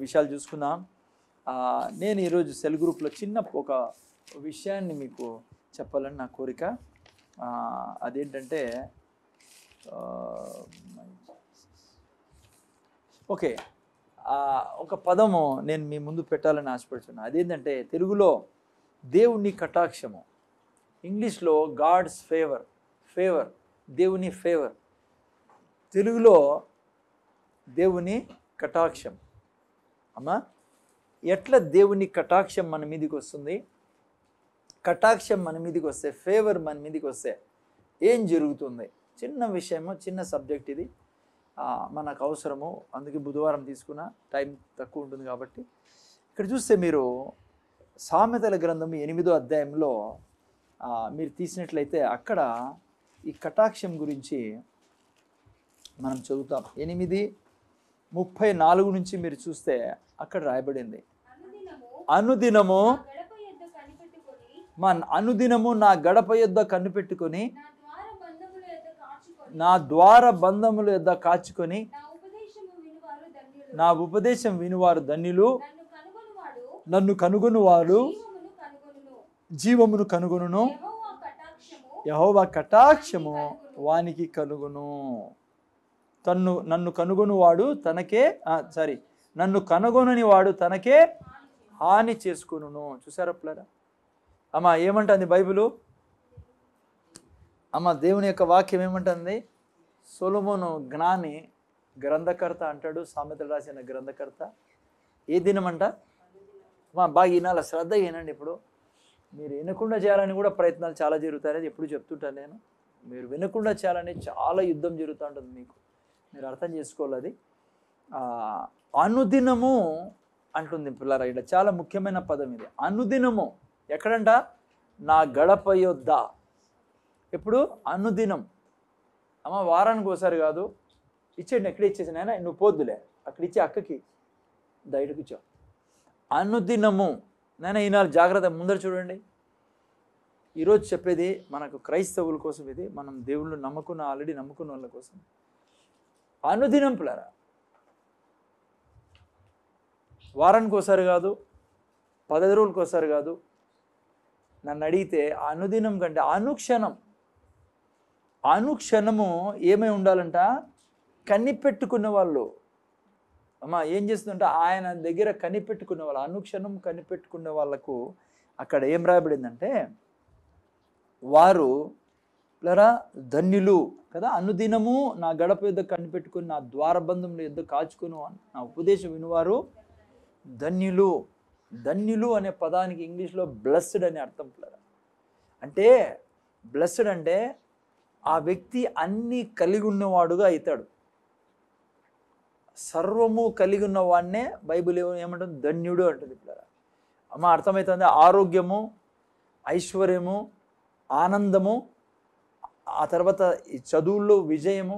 విషయాలు చూసుకుందాం. నేను ఈరోజు సెల్ గ్రూప్లో చిన్న ఒక విషయాన్ని మీకు చెప్పాలని నా కోరిక. అదేంటంటే ఓకే, ఒక పదము నేను మీ ముందు పెట్టాలని ఆశపడుతున్నాను. అదేంటంటే తెలుగులో దేవుని కటాక్షము, ఇంగ్లీష్లో గాడ్స్ ఫేవర్, దేవుని ఫేవర్, తెలుగులో దేవుని కటాక్షం. అమ్మా, ఎట్లా దేవుని కటాక్షం మన మీదకి వస్తుంది? కటాక్షం మన మీదకి వస్తే, ఫేవర్ మన మీదకి వస్తే ఏం జరుగుతుంది? చిన్న విషయము, చిన్న సబ్జెక్ట్ ఇది, మనకు అవసరము. అందుకే బుధవారం తీసుకున్న, టైం తక్కువ ఉంటుంది కాబట్టి. ఇక్కడ చూస్తే మీరు సామెతల గ్రంథం 8వ అధ్యాయంలో మీరు తీసినట్లయితే అక్కడ ఈ కటాక్షం గురించి మనం చదువుతాం. 8:34 నుంచి మీరు చూస్తే అక్కడ రాయబడింది, అనుదినము నా గడప యొద్ద కనిపెట్టుకొని, నా ద్వార బంధముల యొద్ద కాచుకొని, నా ఉపదేశం వినువారు ధన్యులు, నన్ను కనుగొనువారు జీవమును కనుగొనును, యెహోవా కటాక్షము వానికి కలుగును. నన్ను కనుగొనువాడు తనకే నన్ను కనుగొనని వాడు తనకే హాని చేసుకును. చూసారా పిల్లరా? అమ్మ ఏమంటుంది బైబిలు? అమ్మ దేవుని యొక్క వాక్యం ఏమంటుంది? సొలొమోను జ్ఞాని, గ్రంథకర్త అంటాడు, సామెతలు రాసిన గ్రంథకర్త. ఏ దినమంట? బాగా వినాలి, శ్రద్ధ వినండి. ఇప్పుడు మీరు వినకుండా చేయాలని కూడా ప్రయత్నాలు చాలా జరుగుతాయని ఎప్పుడు చెప్తుంటాను నేను. మీరు వినకుండా చేయాలని చాలా యుద్ధం జరుగుతూ ఉంటుంది మీకు, మీరు అర్థం చేసుకోవాలి. అది అనుదినము అంటుంది పిల్లరా. ఇక్కడ చాలా ముఖ్యమైన పదం ఇది, అనుదినము. ఎక్కడంట? నా గడప యొద్ద. ఎప్పుడు? అనుదినం. అమ్మ వారానికి ఒకసారి కాదు, ఇచ్చేయండి. ఎక్కడ ఇచ్చేసిన ఆయన, నువ్వు పోద్దులే, అక్కడ ఇచ్చి అక్కకి దయటకు ఇచ్చావు. అనుదినము. నేను ఈనాడు జాగ్రత్త ముందర చూడండి. ఈరోజు చెప్పేది మనకు క్రైస్తవుల కోసం, ఇది మనం దేవుళ్ళు ఆల్రెడీ నమ్ముకున్న వాళ్ళ కోసం. అనుదినం పిల్లరా, వారానికి ఒకసారి కాదు, 15 రోజులకు ఒకసారి కాదు. నన్ను అడిగితే అనుదినం కంటే అనుక్షణము ఏమై ఉండాలంట? కనిపెట్టుకున్న వాళ్ళు. అమ్మా ఏం చేస్తుందంటే ఆయన దగ్గర కనిపెట్టుకునే వాళ్ళు, అనుక్షణం కనిపెట్టుకునే వాళ్ళకు అక్కడ ఏం రాయబడిందంటే వారు పిల్లరా ధన్యులు కదా. అనుదినము నా గడప యొద్ద కనిపెట్టుకుని, నా ద్వారబంధముల యొద్ద కాచుకుని, నా ఉపదేశం వినువారు ధన్యులు. ధన్యులు అనే పదానికి ఇంగ్లీష్లో బ్లెస్డ్ అనే అర్థం పిల్లరా. అంటే బ్లెస్డ్ అంటే ఆ వ్యక్తి అన్నీ కలిగి ఉన్నవాడుగా అవుతాడు. సర్వము కలిగి ఉన్నవాడినే బైబిల్ ఏమంటుంది? ధన్యుడు అంటుంది పిల్లరా. అమ్మ అర్థమవుతుంది? ఆరోగ్యము, ఐశ్వర్యము, ఆనందము, ఆ తర్వాత ఈ చదువుల్లో విజయము,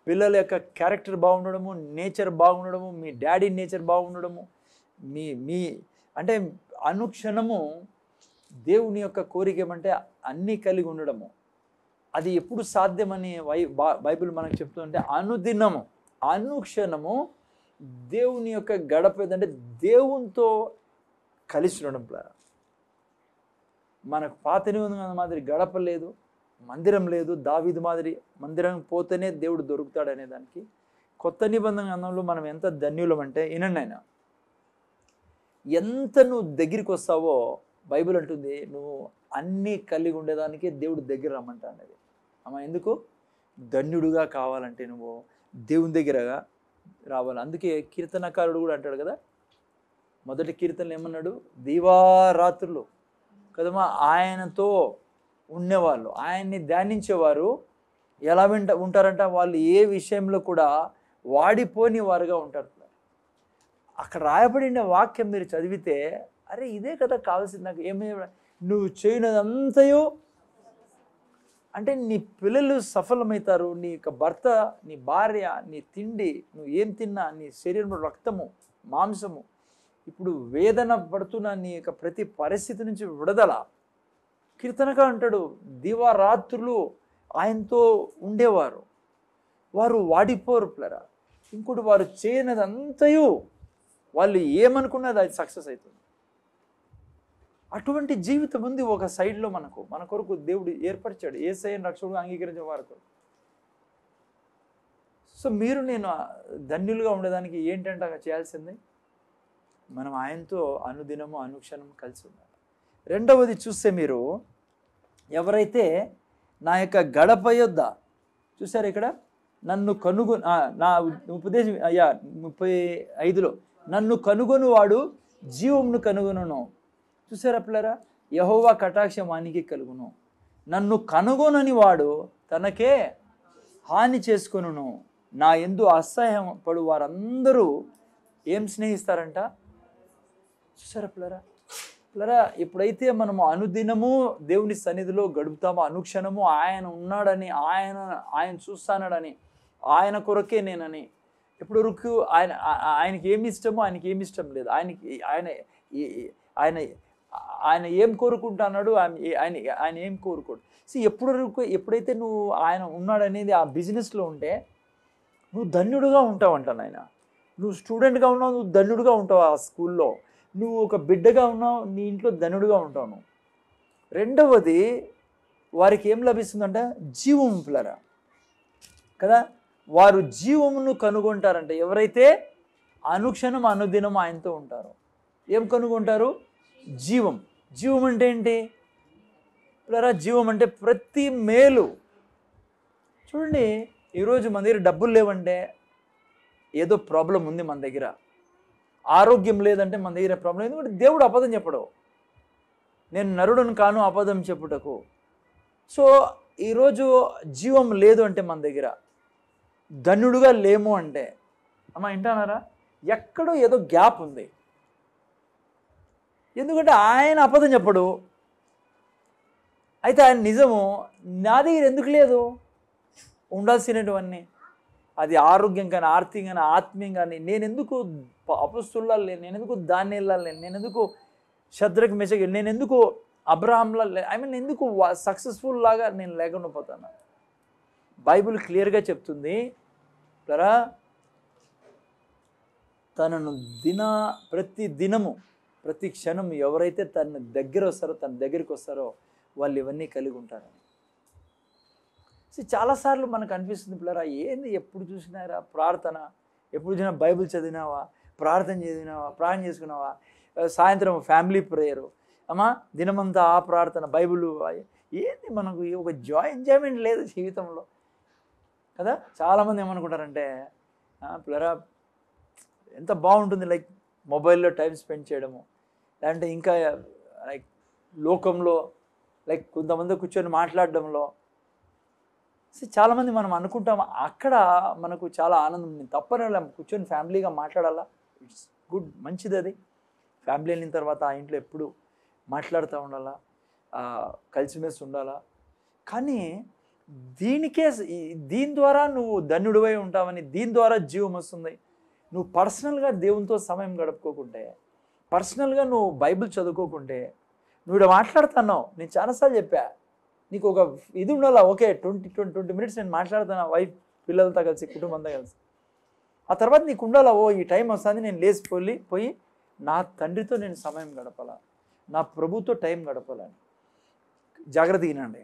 పిల్లల యొక్క క్యారెక్టర్ బాగుండడము, నేచర్ బాగుండడము, మీ డాడీ నేచర్ బాగుండడము, మీ అంటే అనుక్షణము దేవుని యొక్క కోరిక ఏమంటే అన్నీ కలిగి ఉండడము. అది ఎప్పుడు సాధ్యమని బైబిల్ మనకు చెప్తుందంటే అనుదినము, అనుక్షణము దేవుని యొక్క గడప ఏదంటే దేవునితో కలిసి ఉండడం. మనకు పాత నిబంధన మాదిరి గడప లేదు, మందిరం లేదు. దావీదు మాదిరి మందిరం పోతేనే దేవుడు దొరుకుతాడు అనే దానికి కొత్త నిబంధన గ్రంథంలో మనం ఎంత ధన్యులం అంటే, వినండి, ఆయన ఎంత నువ్వు దగ్గరికి వస్తావో బైబిల్ అంటుంది నువ్వు అన్నీ కలిగి ఉండేదానికి దేవుడు దగ్గర రమ్మంటా అనేది. అమ్మ ఎందుకు? ధన్యుడుగా కావాలంటే నువ్వు దేవుని దగ్గరగా రావాలి. అందుకే కీర్తనకారుడు కూడా అంటాడు కదా, మొదటి కీర్తనలు ఏమన్నాడు? దీవారాత్రులు కదమ్మా ఆయనతో ఉండేవాళ్ళు, ఆయన్ని ధ్యానించేవారు ఎలా ఉంటారంట? వాళ్ళు ఏ విషయంలో కూడా వాడిపోని వారుగా ఉంటారు. అక్కడ రాయబడిన వాక్యం మీరు చదివితే అరే ఇదే కదా కావాల్సింది నాకు. నువ్వు చేయనదంతయో అంటే నీ పిల్లలు సఫలమవుతారు, నీ యొక్క భర్త, నీ భార్య, నీ తిండి, నువ్వు ఏం తిన్నా, నీ శరీరంలో రక్తము, మాంసము, ఇప్పుడు వేదన పడుతున్న నీ యొక్క ప్రతి పరిస్థితి నుంచి విడుదల. కీర్తనగా అంటాడు దివారాత్రులు ఆయనతో ఉండేవారు, వారు వాడిపోరు పిల్లరా. ఇంకోటి వారు చేయనదంతయు వాళ్ళు ఏమనుకున్నది అది సక్సెస్ అవుతుంది. అటువంటి జీవితం ఉంది ఒక సైడ్లో మన కొరకు దేవుడు ఏర్పరిచాడు. యేసయ్యను రక్షకుడుగా అంగీకరించే వారి కొరకు. సో మీరు నేను ధన్యులుగా ఉండడానికి ఏంటంటే చేయాల్సింది మనం ఆయనతో అనుదినము అనుక్షణం కలిసి ఉండాలి. రెండవది చూస్తే మీరు ఎవరైతే నా యొక్క గడప యొద్ద చూసారు ఇక్కడ నన్ను నా ఉపదేశం 35లో నన్ను కనుగొను వాడు జీవమును కనుగొనును. చూసారా పిల్లరా, యెహోవా కటాక్షం వానికి కలుగును. నన్ను కనుగొనని వాడు తనకే హాని చేసుకొనును. నా యందు అసహ్యం పడు వారందరూ ఏం స్నేహిస్తారంట. చూసారా పిల్లరా, ఎప్పుడైతే మనము అనుదినము దేవుని సన్నిధిలో గడుపుతామో, అనుక్షణము ఆయన ఉన్నాడని, ఆయన చూస్తానడని, ఆయన కొరకే నేనని, ఎప్పుడు వరకు ఆయనకి ఏమి ఇష్టమో ఆయనకి ఏమి ఇష్టం లేదు, ఆయన ఏం కోరుకుంటున్నాడు, ఆయన ఏం కోరుకోడు. ఎప్పుడైతే నువ్వు ఆయన ఉన్నాడనేది ఆ బిజినెస్లో ఉంటే నువ్వు ధన్యుడుగా ఉంటావు అంట నాయన. నువ్వు స్టూడెంట్గా ఉన్నావు, నువ్వు ధన్యుడుగా ఉంటావు ఆ స్కూల్లో. నువ్వు ఒక బిడ్డగా ఉన్నావు, నీ ఇంట్లో ధన్యుడుగా ఉంటావు నువ్వు. రెండవది వారికి ఏం లభిస్తుందంట, జీవం పిల్లరా కదా. వారు జీవమును కనుగొంటారంట ఎవరైతే అనుక్షణం అనుదినం ఆయనతో ఉంటారో. ఏం కనుగొంటారు? జీవం. జీవం అంటే ఏంటి పిల్లరా? జీవం అంటే ప్రతి మేలు. చూడండి, ఈరోజు మన దగ్గర డబ్బులు లేవంటే ఏదో ప్రాబ్లం ఉంది మన దగ్గర. ఆరోగ్యం లేదంటే మన దగ్గర ప్రాబ్లం. ఎందుకంటే దేవుడు అబద్ధం చెప్పడు. నేను నరుడును కాను అబద్ధం చెప్పుటకు. సో ఈరోజు జీవం లేదు అంటే మన దగ్గర, ధన్యుడుగా లేము అంటే, అమ్మా వింటున్నారా, ఎక్కడో ఏదో గ్యాప్ ఉంది. ఎందుకంటే ఆయన అబద్ధం చెప్పడు, అయితే ఆయన నిజము. నా దగ్గర ఎందుకు లేదు? ఉండాల్సినటువన్నీ, అది ఆరోగ్యం కానీ, ఆర్థికంగా కానీ, ఆత్మీయం కానీ. నేను ఎందుకు అపొస్తలులా లేను? నేను ఎందుకు దానియేలులా లేను? నేను ఎందుకు షద్రక్ మెషక్, నేను ఎందుకు అబ్రహాంలా ఎందుకు సక్సెస్ఫుల్ లాగా నేను లేకుండా పోతాను? బైబిల్ క్లియర్గా చెప్తుంది కదా, తనను ప్రతి దినము ప్రతి క్షణం ఎవరైతే తన దగ్గరికి వస్తారో వాళ్ళు ఇవన్నీ కలిగి ఉంటారని. చాలాసార్లు మనకు అనిపిస్తుంది పిల్లరా, ఏంది ఎప్పుడు చూసినారా ప్రార్థన, ఎప్పుడు చూసినా బైబిల్ చదివినావా, ప్రార్థన చేసుకున్నావా, సాయంత్రం ఫ్యామిలీ ప్రేయరు, అమ్మా దినమంతా ఆ ప్రార్థన, బైబిల్, ఏంది మనకు ఒక ఎంజాయ్మెంట్ లేదు జీవితంలో కదా. చాలామంది ఏమనుకుంటారంటే, పిల్లరా ఎంత బాగుంటుంది లైక్ మొబైల్లో టైం స్పెండ్ చేయడము, లేదంటే ఇంకా లైక్ లోకంలో లైక్ కొంతమంది కూర్చొని మాట్లాడడంలో. చాలామంది మనం అనుకుంటాం అక్కడ మనకు చాలా ఆనందం ఉంది. తప్పని కూర్చొని ఫ్యామిలీగా మాట్లాడాలా, ఇట్స్ గుడ్, మంచిది. అది ఫ్యామిలీ అయిన తర్వాత ఆ ఇంట్లో ఎప్పుడు మాట్లాడుతూ ఉండాలా, కలిసిమెలిసి ఉండాలా. కానీ దీని ద్వారా నువ్వు ధన్యుడివై ఉంటావని, దీని ద్వారా జీవం వస్తుంది. నువ్వు పర్సనల్గా దేవునితో సమయం గడుపుకోకుంటే, పర్సనల్గా నువ్వు బైబిల్ చదువుకోకుంటే, నువ్వు ఇక్కడ మాట్లాడుతున్నావు. నేను చాలాసార్లు చెప్పా, నీకు ఒక ఇది ఉండాలా, ఓకే 20 మినిట్స్ నేను మాట్లాడుతున్నా వైఫ్ పిల్లలతో కలిసి, కుటుంబంతో కలిసి. ఆ తర్వాత నీకు ఉండాలా, ఈ టైం వస్తుంది, నేను పోయి నా తండ్రితో నేను సమయం గడపాలా, నా ప్రభుతో టైం గడపాలని. జాగ్రత్త వినండి.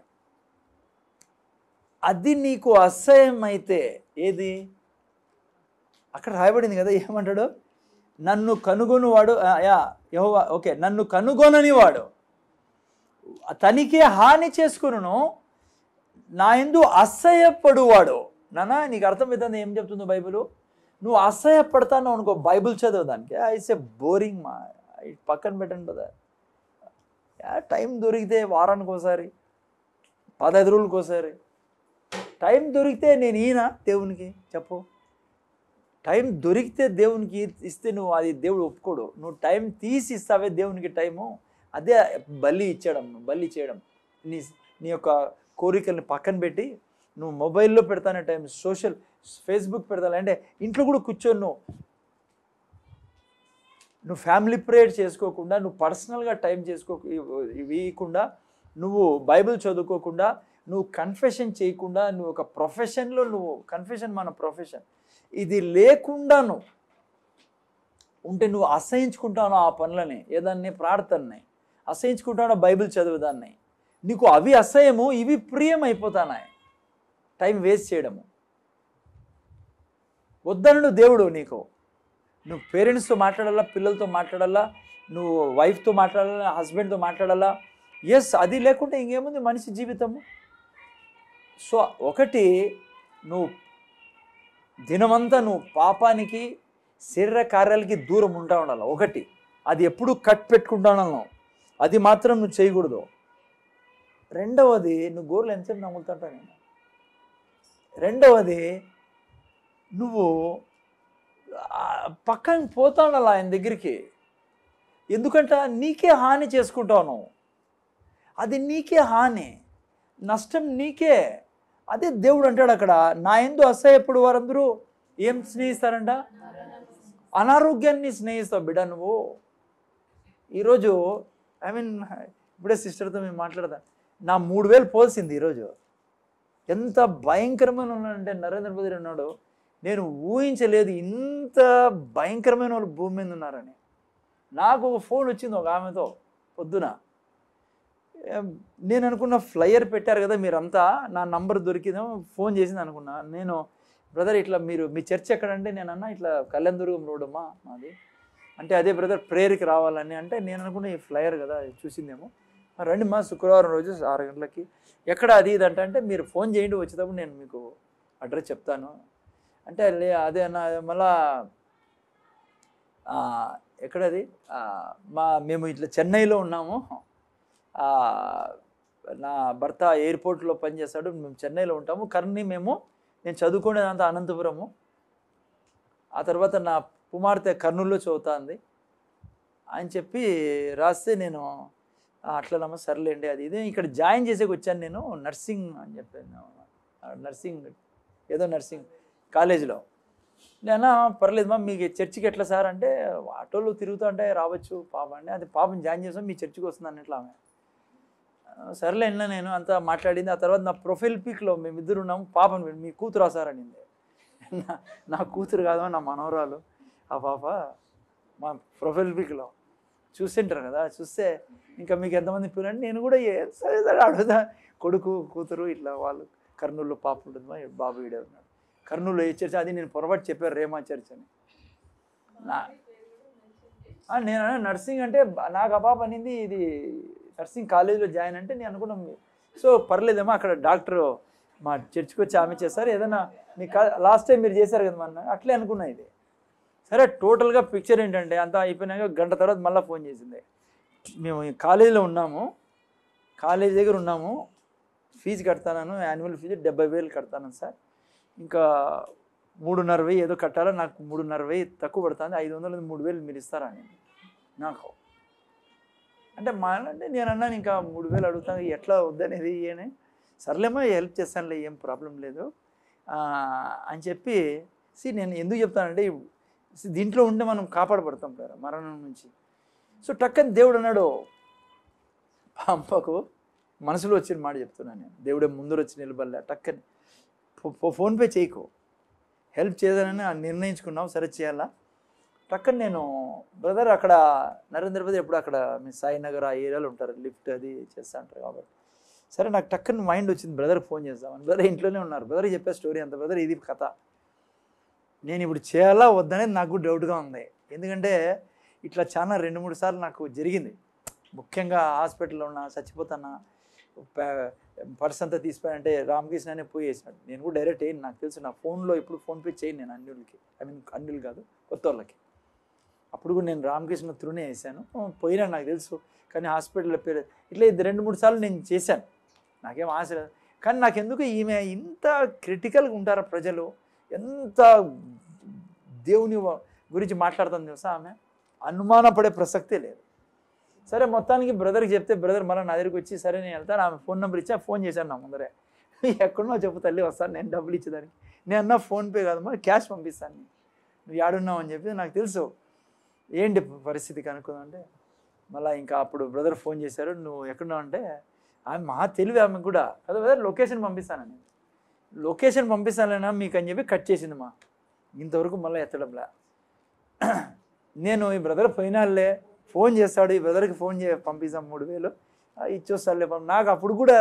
అది నీకు అసహ్యం అయితే, ఏది అక్కడ రాయబడింది కదా, ఏమంటాడు, నన్ను కనుగొనివాడు, యెహోవా, ఓకే, నన్ను కనుగొనని వాడు తనికే హాని చేసుకును, నా యందు అసహ్యపడువాడు. నాన్న నీకు అర్థమవుతుంది ఏం చెప్తుందో బైబిల్? నువ్వు అసహ్యపడతాను అనుకో బైబిల్ చదవడానికి, ఐసే బోరింగ్ మా, పక్కన పెట్టండి కదా. టైం దొరికితే వారానికి ఒకసారి, 15 రోజులకి ఒకసారి టైం దొరికితే నేను ఈయన దేవునికి చెప్పు. టైం దొరికితే దేవునికి ఇస్తే నువ్వు అది దేవుడు ఒప్పుకోడు. నువ్వు టైం తీసి ఇస్తావే దేవునికి టైము, అదే బలి చేయడం. నీ యొక్క కోరికల్ని పక్కన పెట్టి నువ్వు మొబైల్లో పెడతానే టైం, ఫేస్బుక్ పెడతాను అంటే ఇంట్లో కూడా కూర్చొని నువ్వు ఫ్యామిలీ ప్రేయర్ చేసుకోకుండా, నువ్వు పర్సనల్గా టైం ఇవ్వకుండా, నువ్వు బైబిల్ చదువుకోకుండా, నువ్వు కన్ఫెషన్ చేయకుండా, నువ్వు ఒక ప్రొఫెషన్లో కన్ఫెషన్ మన ప్రొఫెషన్ ఇది లేకుండా ఉంటే నువ్వు అసహించుకుంటావు ఆ పనులని, ఏదాన్ని ప్రార్థనని అసహించుకుంటావు, బైబిల్ చదువుదాన్ని, నీకు అవి అసహ్యము, ఇవి ప్రియం అయిపోతానాయి. టైం వేస్ట్ చేయడము వద్దనడు దేవుడు. నువ్వు పేరెంట్స్తో మాట్లాడాలా, పిల్లలతో మాట్లాడాలా, నువ్వు వైఫ్తో మాట్లాడాలా, హస్బెండ్తో మాట్లాడాలా. ఎస్, అది లేకుంటే ఇంకేముంది మనిషి జీవితము. సో ఒకటి, నువ్వు దినమంతా నువ్వు పాపానికి, శరీర కార్యాలకి దూరం ఉంటా ఉండాలి. ఒకటి, అది ఎప్పుడు కట్ పెట్టుకుంటా ఉన్నావు, అది మాత్రం నువ్వు చేయకూడదు. రెండవది, నువ్వు గోర్లు ఎంతసేపు నమ్ములుతుంటా నేను. రెండవది, నువ్వు పక్కన పోతా ఉండాలి ఆయన దగ్గరికి. ఎందుకంటే నీకే హాని చేసుకుంటావు నువ్వు, అది నీకే హాని, నష్టం నీకే. అదే దేవుడు అంటాడు అక్కడ, నా యందు అసహ్యపడు వారందరూ ఏం స్నేహిస్తారంట? అనారోగ్యాన్ని స్నేహిస్తావు బిడ్డ నువ్వు. ఈరోజు ఇప్పుడే సిస్టర్తో మేము మాట్లాడదాం, నా 3000 పోల్సింది ఈరోజు. ఎంత భయంకరమైన ఉన్నాడంటే నరేంద్ర మోదీ ఉన్నాడు, నేను ఊహించలేదు ఇంత భయంకరమైన వాళ్ళు భూమి మీద ఉన్నారని. నాకు ఒక ఫోన్ వచ్చింది ఒక ఆమెతో పొద్దున. నేను అనుకున్న ఫ్లయర్ పెట్టారు కదా మీరంతా, నా నంబర్ దొరికిందేమో, ఫోన్ చేసింది అనుకున్నా. నేను బ్రదర్ ఇట్లా మీ చర్చ్ ఎక్కడంటే, నేను అన్నా ఇట్లా కళ్యాణదుర్గం రోడ్ అమ్మా మాది అంటే, అదే బ్రదర్ ప్రేయర్కి రావాలని అంటే, నేను అనుకున్న ఈ ఫ్లయర్ కదా చూసిందేమో, రండి మా శుక్రవారం రోజు 6 గంటలకి, ఎక్కడ అది ఇది అంటే మీరు ఫోన్ చేయండి, వచ్చేటప్పుడు నేను మీకు అడ్రస్ చెప్తాను అంటే, అదే అన్న మళ్ళా ఎక్కడది మేము ఇట్లా చెన్నైలో ఉన్నాము, నా భర్త ఎయిర్పోర్ట్లో పనిచేస్తాడు, మేము చెన్నైలో ఉంటాము, కర్ని నేను చదువుకునేదంతా అనంతపురము, ఆ తర్వాత నా కుమార్తె కర్నూలులో చదువుతుంది అని చెప్పి రాస్తే, నేను అట్లనమ్మా సర్లేండి అది ఇది, ఇక్కడ జాయిన్ చేసేకి వచ్చాను నేను నర్సింగ్ అని చెప్పాను, నర్సింగ్ కాలేజీలో. నేను పర్లేదమ్మా మీకు చర్చికి ఎట్లా సార్ అంటే, ఆటోలో తిరుగుతూ అంటే రావచ్చు పాప అండి, అది పాపని జాయిన్ చేసాం మీ చర్చికి వస్తుంది అన్నట్లు ఆమె. సర్లే అన్నా నేను అంతా మాట్లాడింది. ఆ తర్వాత నా ప్రొఫైల్ పిక్లో మేమిద్దరు ఉన్నాము, పాపను మీ కూతురు సార్ అనింది. నా కూతురు కాదు, నా మనవరాలు ఆ పాప. మా ప్రొఫైల్ పిక్లో చూసింటారు కదా, చూస్తే ఇంకా మీకు ఎంతమంది పిల్లలు, నేను కూడా సరే సరే అడుగుదా, కొడుకు కూతురు ఇట్లా వాళ్ళు కర్నూలులో పాప ఉంటుంది, మా బాబు వీడే ఉన్నాడు కర్నూలులో ఏ చర్చ్, అది నేను పొరపాటు చెప్పారు రేమా చర్చ్ అని. నేను నర్సింగ్ అంటే నాకు ఆ పాప అనింది ఇది నర్సింగ్ కాలేజీలో జాయిన్ అంటే, నేను అనుకున్నాం సో పర్లేదేమో అక్కడ డాక్టర్ మా చర్చ్కి వచ్చి ఆమె చేస్తారు, ఏదైనా మీకు లాస్ట్ టైం మీరు చేశారు కదా మన అట్లే అనుకున్నా. ఇది సరే టోటల్గా పిక్చర్ ఏంటంటే, అంతా అయిపోయినాక గంట తర్వాత మళ్ళీ ఫోన్ చేసింది. మేము కాలేజీలో ఉన్నాము, కాలేజీ దగ్గర ఉన్నాము, ఫీజు కడతాను, యాన్యువల్ ఫీజు 70,000 కడతాను సార్, ఇంకా 3,500 ఏదో కట్టాలో, నాకు 3,500 తక్కువ పడుతుంది, 500 3,000 మీరు ఇస్తారా అని నాకు అంటే. అంటే నేను అన్నాను ఇంకా 3,000 అడుగుతాను, ఎట్లా వద్దనేది అని. సర్లేమో హెల్ప్ చేస్తానులే, ఏం ప్రాబ్లం లేదు అని చెప్పి. నేను ఎందుకు చెప్తానంటే, దీంట్లో ఉంటే మనం కాపాడబడతాం కదా మరణం నుంచి. సో టక్కని దేవుడు అన్నాడు, పంపకు మనసులో వచ్చిన మాట చెప్తున్నాను నేను, దేవుడే ముందర వచ్చి నిలబడలే, టక్కని ఫోన్పే చేయకు, హెల్ప్ చేయాలని నిర్ణయించుకున్నావు, సరే చేయాలా. టక్కని నేను బ్రదర్ అక్కడ నరేంద్ర మోదీ ఎప్పుడు అక్కడ మీ సాయినగర్ ఆ ఏరియాలో ఉంటారు, లిఫ్ట్ అది చేస్తూ అంటారు కాబట్టి, సరే నాకు టక్కని మైండ్ వచ్చింది బ్రదర్కి ఫోన్ చేద్దామని. బ్రదర్ ఇంట్లోనే ఉన్నారు, బ్రదర్కి చెప్పే స్టోరీ అంత, బ్రదర్ ఇది కథ, నేను ఇప్పుడు చేయాలా వద్దనేది నాకు డౌట్గా ఉంది. ఎందుకంటే ఇట్లా చాలా 2-3 సార్లు నాకు జరిగింది, ముఖ్యంగా హాస్పిటల్లో ఉన్నా, చచ్చిపోతానా, పర్స్ అంతా తీసిపోయానంటే రామకృష్ణ అనే పోయేసినాడు. నేను కూడా డైరెక్ట్ అయ్యి, నాకు తెలుసు నా ఫోన్లో ఇప్పుడు ఫోన్పే చేయను నేను అన్యులకి, అన్యులు కాదు కొత్త వాళ్ళకి. అప్పుడు కూడా నేను రామకృష్ణ త్రూనే వేసాను, పోయినా నాకు తెలుసు. కానీ హాస్పిటల్లో పేరు ఇట్లా 2-3 సార్లు నేను చేశాను, నాకేం ఆశ లేదు. కానీ నాకెందుకు ఈమె ఇంత క్రిటికల్గా ఉంటారా ప్రజలు, ఎంత దేవుని గురించి మాట్లాడుతుంది తెలుసా, ఆమె అనుమానపడే ప్రసక్తే లేదు. సరే మొత్తానికి బ్రదర్కి చెప్తే, బ్రదర్ మళ్ళీ నా దగ్గరికి వచ్చి సరే నేను వెళ్తాను, ఆమె ఫోన్ నెంబర్ ఇచ్చా, ఫోన్ చేశాను నా ముందరే, ఎక్కడున్నా చెప్పు తల్లి వస్తాను నేను డబ్బులు ఇచ్చేదానికి. నేను అన్నా ఫోన్పే కాదు మరి క్యాష్ పంపిస్తాను, నువ్వు ఏడున్నావు అని చెప్పి. నాకు తెలుసు ఏంటి పరిస్థితి కనుక్కుందాం అంటే, మళ్ళీ ఇంకా అప్పుడు బ్రదర్ ఫోన్ చేశారు, నువ్వు ఎక్కడున్నావు అంటే, ఆమె మా తెలివి ఆమె కూడా కదా, బ్రదర్ లొకేషన్ పంపిస్తానని, లొకేషన్ పంపిస్తానైనా మీకు అని చెప్పి కట్ చేసింది. ఇంతవరకు మళ్ళీ ఎత్తడంలా. నేను ఈ బ్రదర్ పోయినాళ్ళే ఫోన్ చేస్తాడు, ఈ బ్రదర్కి ఫోన్ పంపిస్తాం 3000 ఇచ్చొస్తాడులే. నాకు అప్పుడు కూడా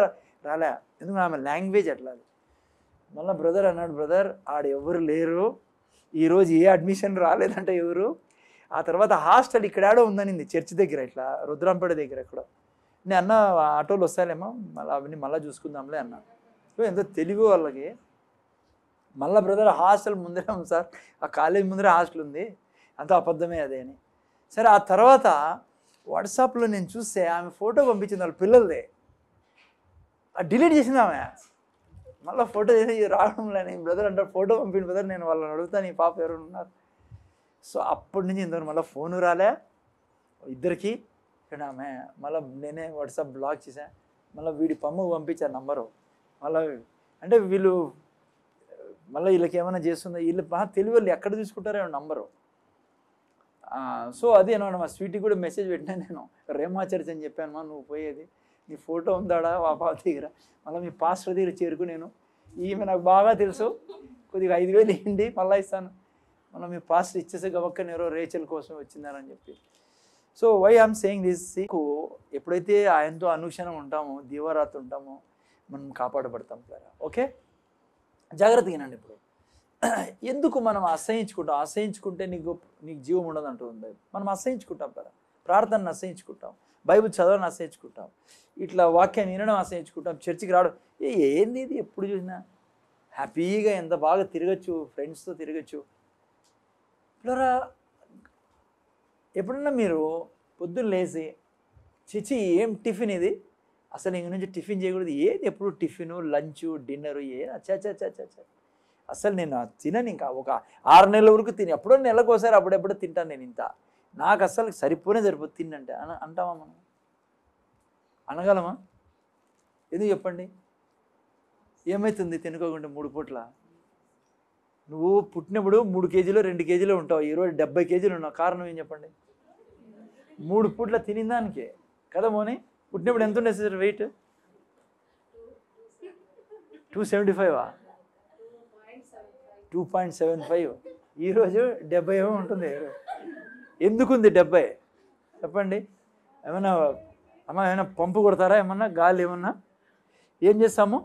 రాలే, ఎందుకంటే ఆమె లాంగ్వేజ్ అట్లా. మళ్ళీ బ్రదర్ అన్నాడు, బ్రదర్ ఆడ ఎవరు లేరు, ఈరోజు ఏ అడ్మిషన్ రాలేదంటే ఎవరు. ఆ తర్వాత హాస్టల్ ఇక్కడాడో ఉందనింది, చర్చ్ దగ్గర, ఇట్లా రుద్రాంపేట దగ్గర ఎక్కడ. నేను అన్న ఆటోలు వస్తాలేమో, మళ్ళీ అవన్నీ మళ్ళీ చూసుకుందాంలే అన్నా. ఎంతో తెలివి వాళ్ళకి. మళ్ళీ బ్రదర్ హాస్టల్ ముందరే ఉంది సార్, ఆ కాలేజ్ ముందరే హాస్టల్ ఉంది, అంత అబద్ధమే అదే అని. సరే ఆ తర్వాత వాట్సాప్లో నేను చూస్తే ఆమె ఫోటో పంపించింది వాళ్ళ పిల్లలదే, డిలీట్ చేసింది ఆమె. మళ్ళీ ఫోటో చేసి రావడం లేని బ్రదర్ అంటారు, ఫోటో పంపింది బ్రదర్, నేను వాళ్ళని అడుగుతాను ఈ పాప ఎవరు ఉన్నారు. సో అప్పటి నుంచి ఇంతవరకు మళ్ళీ ఫోను రాలే ఇద్దరికి. ఇక్కడ ఆమె మళ్ళీ నేనే వాట్సాప్ బ్లాక్ చేశాను. మళ్ళీ వీడి పమ్మకు పంపించాను నంబరు. మళ్ళీ అంటే వీళ్ళు మళ్ళీ వీళ్ళకి ఏమైనా చేస్తుందో, వీళ్ళు తెలివి వాళ్ళు ఎక్కడ తీసుకుంటారో నంబరు. సో అది అన్నమాట. మా స్వీట్కి కూడా మెసేజ్ పెట్టినా నేను, రేమా చర్చ్ అని చెప్పాను, మా నువ్వు పోయేది నీ ఫోటో ఉందాడా ఆ పాప దగ్గర, మళ్ళీ మీ పాస్టర్ దగ్గర చేరుకు. నేను ఈమె నాకు బాగా తెలుసు, కొద్దిగా 5000 ఇవ్వండి మళ్ళీ ఇస్తాను, మళ్ళీ మీ పాస్టర్ ఇచ్చేసే గబక్కని ఎవరో రేచల్ కోసం వచ్చిందారని చెప్పి. So why I'm saying this, ఎప్పుడైతే ఆయనతో అనుక్షణం ఉంటామో, దీవారాత్ ఉంటామో, మనం కాపాడబడతాం కదా. ఓకే, జాగ్రత్తగా వినండి. ఇప్పుడు ఎందుకు మనం అసహించుకుంటే నీకు జీవం ఉండదు అంటుంది. మనం అసహించుకుంటాం కదా, ప్రార్థనను అసహించుకుంటాం, బైబిల్ చదవని అసహించుకుంటాం, ఇట్లా వాక్యాన్ని వినడం అసహించుకుంటాం, చర్చికి రావడం ఏంది ఇది ఎప్పుడు చూసినా హ్యాపీగా ఎంత బాగా తిరగచ్చు, ఫ్రెండ్స్తో తిరగచ్చు. ఇలా ఎప్పుడన్నా మీరు పొద్దున్న లేచి చిచి ఏం టిఫిన్ ఇది, అసలు ఇంక నుంచి టిఫిన్ చేయకూడదు, ఏది ఎప్పుడు టిఫిను లంచ్ డిన్నరు అసలు నేను తినను, ఇంకా ఒక 6 నెలల వరకు తిని, ఎప్పుడో నెలకోసారి అప్పుడెప్పుడో తింటాను నేను, ఇంత నాకు అసలు సరిపోదు తిన్నంటే అంటామా మనం? అనగలమా? ఎందుకు చెప్పండి? ఏమవుతుంది తినుకోకుండా 3 పూట్ల? నువ్వు పుట్టినప్పుడు 3 కేజీలో 2 కేజీలో ఉంటావు, ఈరోజు 70 కేజీలు ఉన్నావు. కారణం ఏం చెప్పండి? 3 పూట్ల తినిందానికే కదా. మోని పుట్టినప్పుడు ఎంత ఉండే సార్ వెయిట్? 275 2.75, ఈరోజు 70 ఉంటుంది. ఎందుకుంది 70 చెప్పండి? ఏమైనా పంపు కొడతారా? ఏమన్నా గాలి ఏమన్నా? ఏం చేస్తాము?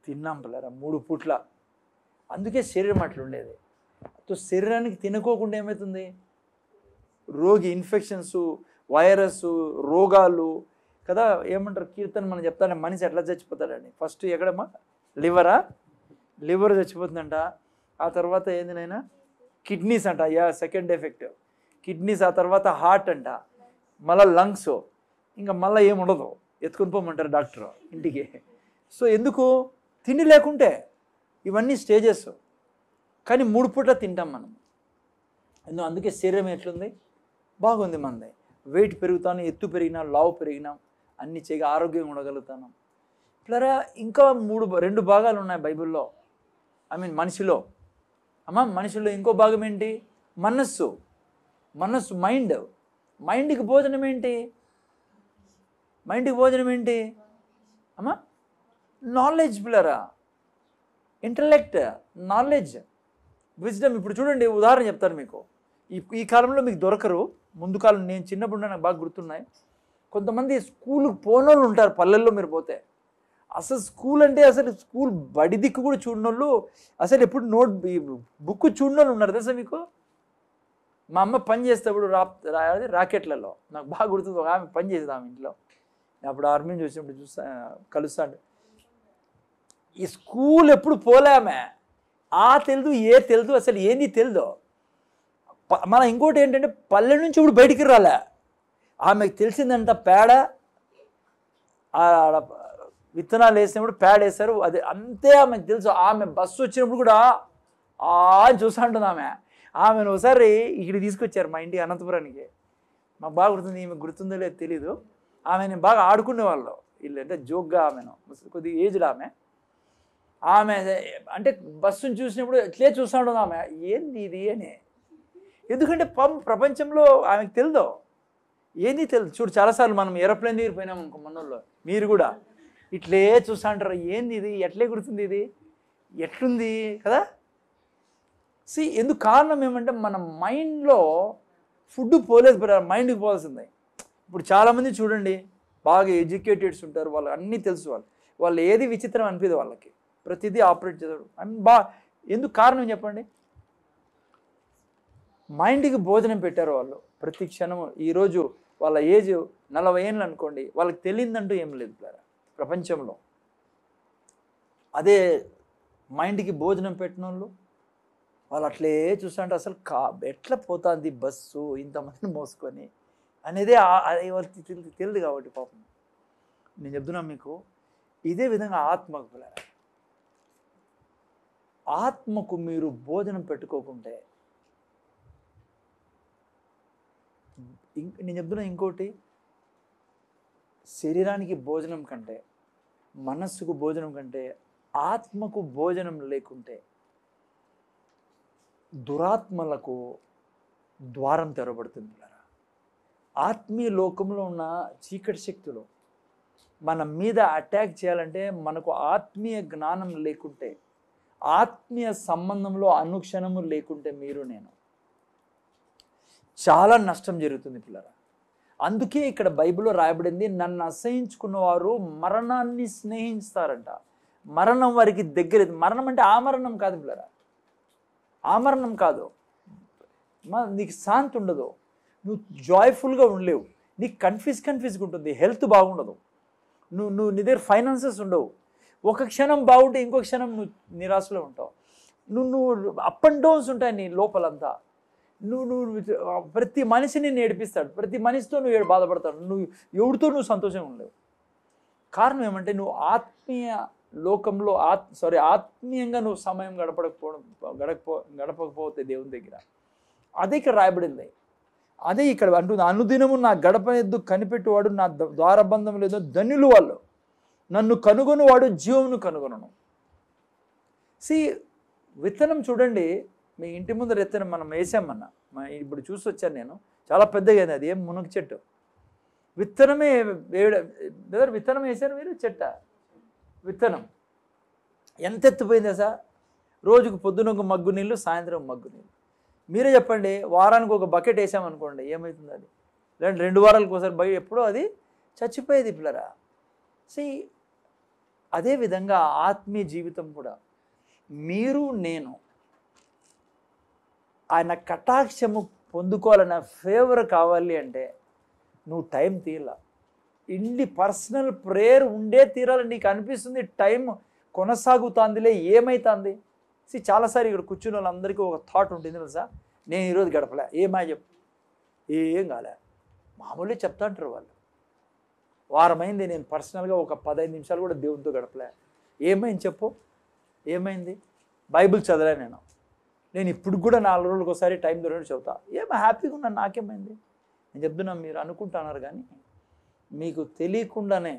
తిన్నాం పిల్లరా 3 పూట్ల. అందుకే శరీరం అట్లుండేది. శరీరానికి తినుకోకుండా ఏమవుతుంది? రోగి, ఇన్ఫెక్షన్స్, వైరస్, రోగాలు కదా. ఏమంటారు కీర్తన మనం చెప్తానే, మనిషి ఎట్లా చచ్చిపోతాడని. ఫస్ట్ ఎక్కడమ్మా? లివర్ చచ్చిపోతుందంట. ఆ తర్వాత ఏందినైనా కిడ్నీస్ అంట, సెకండ్ ఎఫెక్ట్ కిడ్నీస్. ఆ తర్వాత హార్ట్ అంట, మళ్ళీ లంగ్స్, ఇంకా మళ్ళీ ఏముండదు, ఎత్తుకొని పోమంటారు డాక్టర్ ఇంటికి. సో ఎందుకు? తిండి లేకుంటే ఇవన్నీ స్టేజెస్. కానీ 3 పూట్ల తింటాం మనం. అందుకే శరీరం ఎట్లుంది? బాగుంది మనది. వెయిట్ పెరుగుతాను, ఎత్తు పెరిగినా, లావు పెరిగినాం, అన్ని చేయగా ఆరోగ్యంగా ఉండగలుగుతాను. ఇట్లా ఇంకా 2 భాగాలు ఉన్నాయి బైబిల్లో. మనిషిలో. మనిషిలో ఇంకో భాగం ఏంటి? మనస్సు. మైండ్కి భోజనం ఏంటి? నాలెడ్జ్ పిల్లరా, ఇంటలెక్ట్, నాలెడ్జ్, విజ్డమ్. ఇప్పుడు చూడండి, ఉదాహరణ చెప్తాను మీకు. ఈ కాలంలో మీకు దొరకరు, ముందు కాలం నేను చిన్నప్పుడు నాకు బాగా గుర్తున్నాయి. కొంతమంది స్కూల్కి పోనోళ్ళు ఉంటారు పల్లెల్లో. మీరు పోతే అసలు స్కూల్ అంటే, అసలు స్కూల్ బడి దిక్కు కూడా చూడనోళ్ళు, అసలు ఎప్పుడు బుక్ చూడనోళ్ళు ఉన్నారు తెలుసా మీకు? మా అమ్మ పని చేసేటప్పుడు రాకెట్లలో నాకు బాగా గుర్తుంది. ఒక ఆమె పని చేసేది ఆమె ఇంట్లో. అప్పుడు ఆర్మీ నుంచి వచ్చినప్పుడు కలుస్తాడు. ఈ స్కూల్ ఎప్పుడు పోలే ఆమె. తెలుదు తెలుదు, అసలు ఏంది తెలుదు. మన ఇంకోటి ఏంటంటే పల్లె నుంచి ఇప్పుడు బయటికి రాలే. ఆమెకు తెలిసిందంట పేడ, విత్తనాలు వేసినప్పుడు పేడ వేస్తారు, అది అంతే ఆమెకు తెలుసు. ఆమె బస్సు వచ్చినప్పుడు కూడా చూస్తూ ఉంటుంది ఆమెను. ఒకసారి ఇక్కడికి తీసుకొచ్చారు మా ఇంటికి, అనంతపురానికి. మాకు బాగా గుర్తుంది, ఈమె గుర్తుందో లేదో తెలీదు. ఆమెను బాగా ఆడుకునేవాళ్ళు వీళ్ళు, అంటే జోక్గా. ఆమెను కొద్దిగా ఏజ్లో ఆమె అంటే బస్సును చూసినప్పుడు ఇట్లే చూస్తూ ఉంటుంది ఆమె, ఏంది ఇది అని. ఎందుకంటే ప్రపంచంలో ఆమెకు తెలుదో ఏంది తెలుసు. చూడు, చాలాసార్లు మనం ఏరోప్లేన్ దగ్గర పోయినాం అనుకో, మనోళ్ళు మీరు కూడా ఇట్లే చూస్తూ ఉంటారు, ఏంది ఇది, ఎట్లే గుర్తుంది, ఇది ఎట్లుంది కదా. ఎందుకు కారణం ఏమంటే మన మైండ్లో ఫుడ్ పోలేదు బ్రదర్, మైండ్కి పోవాల్సిందే. ఇప్పుడు చాలామంది చూడండి, బాగా ఎడ్యుకేటెడ్స్ ఉంటారు, వాళ్ళు అన్నీ తెలుసు, వాళ్ళు ఏది విచిత్రం అనిపిదు వాళ్ళకి, ప్రతిదీ ఆపరేట్ చేస్తాడు ఎందుకు కారణం చెప్పండి? మైండ్కి భోజనం పెట్టారు వాళ్ళు ప్రతి క్షణము. ఈరోజు వాళ్ళ ఏజ్ 40 ఏళ్ళు అనుకోండి, వాళ్ళకి తెలియదంటూ ఏం లేదు ప్రపంచంలో. అదే మైండ్కి భోజనం పెట్టిన వాళ్ళు అట్లే చూస్తుంటే అసలు ఎట్లా పోతుంది బస్సు ఇంతమందిని మోసుకొని అనేది వాళ్ళకి తెలియదు కాబట్టి పాపం. నేను చెప్తున్నా మీకు, ఇదే విధంగా ఆత్మకు పిల్లరా, ఆత్మకు మీరు భోజనం పెట్టుకోకుంటే, నేను చెప్తున్నా ఇంకోటి, శరీరానికి భోజనం కంటే, మనస్సుకు భోజనం కంటే ఆత్మకు భోజనం లేకుంటే దురాత్మలకు ద్వారం తెరవబడుతుంది. ఆత్మీయ లోకంలో ఉన్న చీకటి శక్తులు మన మీద అటాక్ చేయాలంటే మనకు ఆత్మీయ జ్ఞానం లేకుంటే, ఆత్మీయ సంబంధంలో అనుక్షణము లేకుంటే మీరు నేను చాలా నష్టం జరుగుతుంది పిల్లరా. అందుకే ఇక్కడ బైబిల్లో రాయబడింది, నన్ను అసహించుకున్న వారు మరణాన్ని స్నేహిస్తారంట. మరణం వారికి దగ్గర. మరణం అంటే ఆ మరణం కాదు పిల్లరా, ఆ మరణం కాదు. నీకు శాంతి ఉండదు, నువ్వు జాయ్ఫుల్గా ఉండలేవు, నీకు కన్ఫ్యూజ్గా ఉంటుంది, హెల్త్ బాగుండదు, నువ్వు నీ దగ్గర ఫైనాన్సెస్ ఉండవు, ఒక క్షణం బాగుంటే ఇంకొక క్షణం నువ్వు నిరాశలో ఉంటావు, నువ్వు అప్ అండ్ డౌన్స్ ఉంటాయి నీ లోపలంతా. నువ్వు ప్రతి మనిషిని నేర్పిస్తాడు, ప్రతి మనిషితో నువ్వు బాధపడతాడు, ఎవరితో నువ్వు సంతోషంగా ఉండలేవు. కారణం ఏమంటే నువ్వు ఆత్మీయ లోకంలో ఆత్మీయంగా నువ్వు సమయం గడపకపోతే దేవుని దగ్గర. అదే ఇక్కడ రాయబడింది, అదే ఇక్కడ అంటుంది, అనుదినము నా గడప ఎద్దు కనిపెట్టువాడు నా ద్వారబంధం లేదో ధన్యులు వాళ్ళు, నన్ను కనుగొనివాడు జీవమును కనుగొనను. విత్తనం చూడండి, మీ ఇంటి ముందర విత్తనం మనం వేసామన్నా, ఇప్పుడు చూసి వచ్చాను నేను, చాలా పెద్దగా అయింది, అది ఏం మునగ చెట్టు. విత్తనమే విత్తనం వేసారు మీరు, చెట్ట విత్తనం ఎంత ఎత్తిపోయిందా సార్? రోజుకు పొద్దున ఒక మగ్గు నీళ్ళు, సాయంత్రం మగ్గు నీళ్ళు. మీరే చెప్పండి, వారానికి ఒక బకెట్ వేసామనుకోండి, ఏమవుతుంది అది? లేదంటే 2 వారాలకు ఒకసారి ఎప్పుడో అది చచ్చిపోయేది పిల్లరా. అదేవిధంగా ఆత్మీయ జీవితం కూడా, మీరు నేను ఆయన కటాక్షము పొందుకోవాలన్న ఫేవర్ కావాలి అంటే నువ్వు టైం తీయాల, పర్సనల్ ప్రేయర్ ఉండే తీరాలని నీకు అనిపిస్తుంది, టైం కొనసాగుతుందిలే, ఏమవుతుంది? చాలాసారి ఇక్కడ కూర్చున్న వాళ్ళందరికీ ఒక థాట్ ఉంటుంది తెలుసా, నేను ఈరోజు గడపలే, ఏమా చెప్పు, ఏం కాలే, మామూలుగా చెప్తా అంటారు వాళ్ళు. వారమైంది నేను పర్సనల్గా ఒక 15 నిమిషాలు కూడా దేవునితో గడపలే, ఏమైంది చెప్పు, ఏమైంది? బైబిల్ చదివా నేను ఇప్పుడు కూడా 4 రోజులకు ఒకసారి టైం దొరికి చదువుతా, ఏమో హ్యాపీగా ఉన్నాను, నాకేమైంది? నేను చెప్తున్నాను, మీరు అనుకుంటున్నారు కానీ మీకు తెలియకుండానే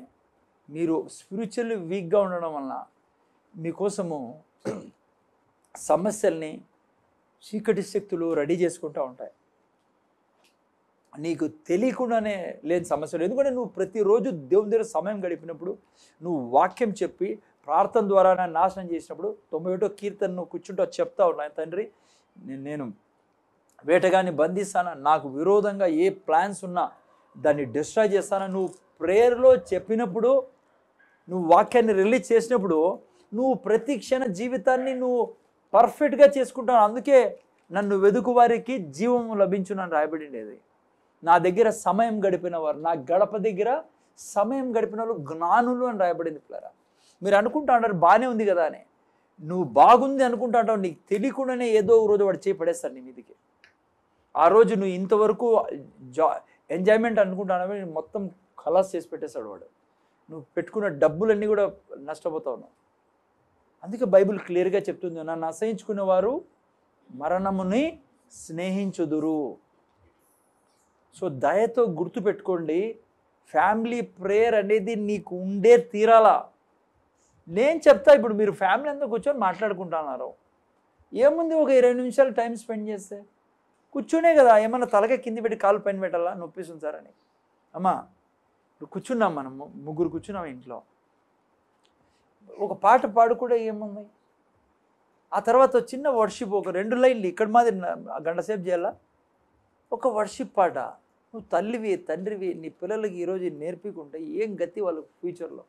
మీరు స్పిరిచువల్లీ వీక్గా ఉండడం వలన మీకోసము సమస్యల్ని చీకటి శక్తులు రెడీ చేసుకుంటూ ఉంటాయి. నీకు తెలియకుండానే లేని సమస్యలు, ఎందుకంటే నువ్వు ప్రతిరోజు దేవుని దగ్గర సమయం గడిపినప్పుడు, నువ్వు వాక్యం చెప్పి ప్రార్థన ద్వారా నాశనం చేసినప్పుడు, 91వ కీర్తన నువ్వు కూర్చుంటూ చెప్తా ఉన్నాను, తండ్రి నేను వేటగాన్ని బంధిస్తాను, నాకు విరోధంగా ఏ ప్లాన్స్ ఉన్నా దాన్ని డిస్ట్రాయ్ చేస్తాను. నువ్వు ప్రేయర్లో చెప్పినప్పుడు, నువ్వు వాక్యాన్ని రిలీజ్ చేసినప్పుడు, నువ్వు ప్రతి క్షణ జీవితాన్ని నువ్వు పర్ఫెక్ట్గా చేసుకుంటావు. అందుకే నన్ను వెదుకు వారికి జీవము లభించునని రాయబడిండేది. నా దగ్గర సమయం గడిపిన వారు, నా గడప దగ్గర సమయం గడిపిన వాళ్ళు జ్ఞానులు అని రాయబడింది పిల్లరా. మీరు అనుకుంటా ఉంటారు బాగానే ఉంది కదా అని, నువ్వు బాగుంది అనుకుంటా ఉంటావు, నీకు తెలియకుండానే ఏదో ఒక రోజు వాడు చేయి పడేస్తాడు నీ మీదికి. ఆ రోజు నువ్వు ఇంతవరకు ఎంజాయ్మెంట్ అనుకుంటానవి మొత్తం ఖలాస్ చేసి పెట్టేస్తాడు వాడు, నువ్వు పెట్టుకున్న డబ్బులన్నీ కూడా నష్టపోతావు నువ్వు. అందుకే బైబిల్ క్లియర్గా చెప్తుంది, నన్ను అసహించుకునేవారు మరణముని స్నేహించుదురు. దయతో గుర్తుపెట్టుకోండి, ఫ్యామిలీ ప్రేయర్ అనేది నీకు ఉండే తీరాలా. నేను చెప్తా, ఇప్పుడు మీరు ఫ్యామిలీ అంతా కూర్చొని మాట్లాడుకుంటున్నారు, ఏముంది ఒక 20 నిమిషాలు టైం స్పెండ్ చేస్తే కూర్చునే కదా, ఏమన్నా తలక కింది పెట్టి కాలు పైన పెట్టాలా, నొప్పిస్తుంది సార్ అని. అమ్మా ఇప్పుడు కూర్చున్నాం, మనం 3 కూర్చున్నాం ఇంట్లో, ఒక పాట పాడు కూడా ఏముంది, ఆ తర్వాత చిన్న వర్షిప్ ఒక 2 లైన్లు ఇక్కడ మాది గంట సేపు చేయాలా, ఒక వర్షిప్ పాట నువ్వు తల్లివి తండ్రివి నీ పిల్లలకి ఈరోజు నేర్పికుంటే ఏం గతి వాళ్ళకు ఫ్యూచర్లో.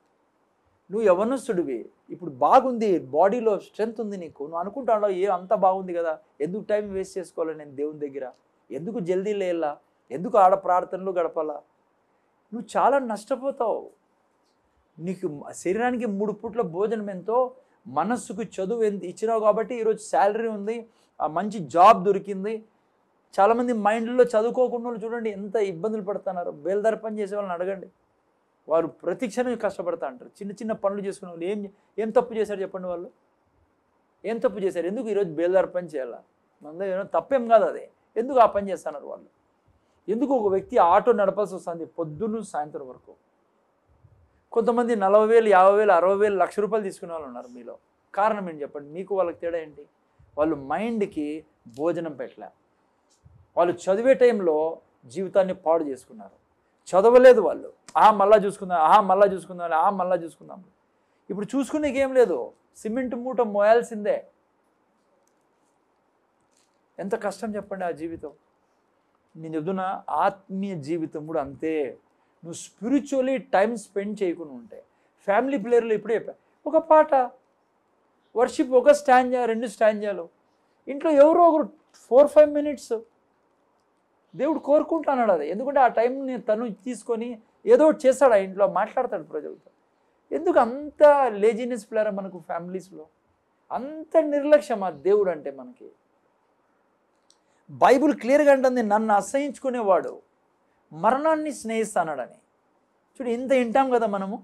నువ్వు యవనస్తుడివి, ఇప్పుడు బాగుంది, బాడీలో స్ట్రెంత్ ఉంది నీకు, నువ్వు అనుకుంటాడో అంత బాగుంది కదా, ఎందుకు టైం వేస్ట్ చేసుకోవాలి నేను దేవుని దగ్గర, ఎందుకు జల్దీ లేలా, ఎందుకు ఆడ ప్రార్థనలు గడపాలా, నువ్వు చాలా నష్టపోతావు. నీకు శరీరానికి 3 పూట్ల భోజనం ఎంతో, మనస్సుకు చదువు ఇచ్చినావు కాబట్టి ఈరోజు శాలరీ ఉంది, ఆ మంచి జాబ్ దొరికింది. చాలామంది మైండ్లో చదువుకోకుండా వాళ్ళు చూడండి ఎంత ఇబ్బందులు పడుతున్నారు. బేల్దారి పని చేసే వాళ్ళని అడగండి, వారు ప్రతి క్షణం కష్టపడతా అంటారు. చిన్న చిన్న పనులు చేసుకునే వాళ్ళు ఏం తప్పు చేశారు చెప్పండి, వాళ్ళు ఏం తప్పు చేశారు, ఎందుకు ఈరోజు బేల్దారి పని చేయాలా, మన తప్పేం కాదు అది, ఎందుకు ఆ పని చేస్తున్నారు వాళ్ళు. ఎందుకు ఒక వ్యక్తి ఆటో నడపాల్సి వస్తుంది పొద్దున్న సాయంత్రం వరకు. కొంతమంది 40,000, 50,000, 60,000, ₹1,00,000 తీసుకునే వాళ్ళు ఉన్నారు మీలో. కారణం ఏంటి చెప్పండి, మీకు వాళ్ళకి తేడా ఏంటి? వాళ్ళు మైండ్కి భోజనం పెట్టలే, వాళ్ళు చదివే టైంలో జీవితాన్ని పాడు చేసుకున్నారు, చదవలేదు వాళ్ళు. మళ్ళా చూసుకుందాం, మళ్ళా చూసుకుందాం. ఇప్పుడు చూసుకునేకేం లేదు, సిమెంట్ మూట మోయాల్సిందే. ఎంత కష్టం చెప్పండి ఆ జీవితం. నేను చెప్తున్నా, ఆత్మీయ జీవితం కూడా అంతే. నువ్వు స్పిరిచువల్లీ టైం స్పెండ్ చేయకుండా ఉంటే, ఫ్యామిలీ ప్లేయర్లు ఇప్పుడే ఒక పాట వర్షిప్, ఒక స్టాంజా 2 స్టాంజాలు, ఇంట్లో ఎవరో ఒకరు 4-5 మినిట్స్ దేవుడు కోరుకుంటున్నాడు అది. ఎందుకంటే ఆ టైంని తను తీసుకొని ఏదో ఒకటి చేస్తాడు, ఆ ఇంట్లో మాట్లాడతాడు ప్రజలతో. ఎందుకు అంత లేజినెస్ ప్లేయర్ మనకు ఫ్యామిలీస్లో, అంత నిర్లక్ష్యం ఆ దేవుడు అంటే మనకి. బైబుల్ క్లియర్గా అంటుంది, నన్ను అసహించుకునేవాడు మరణాన్ని స్నేహిస్తానాడని. చూడు, ఇంత వింటాం కదా మనము,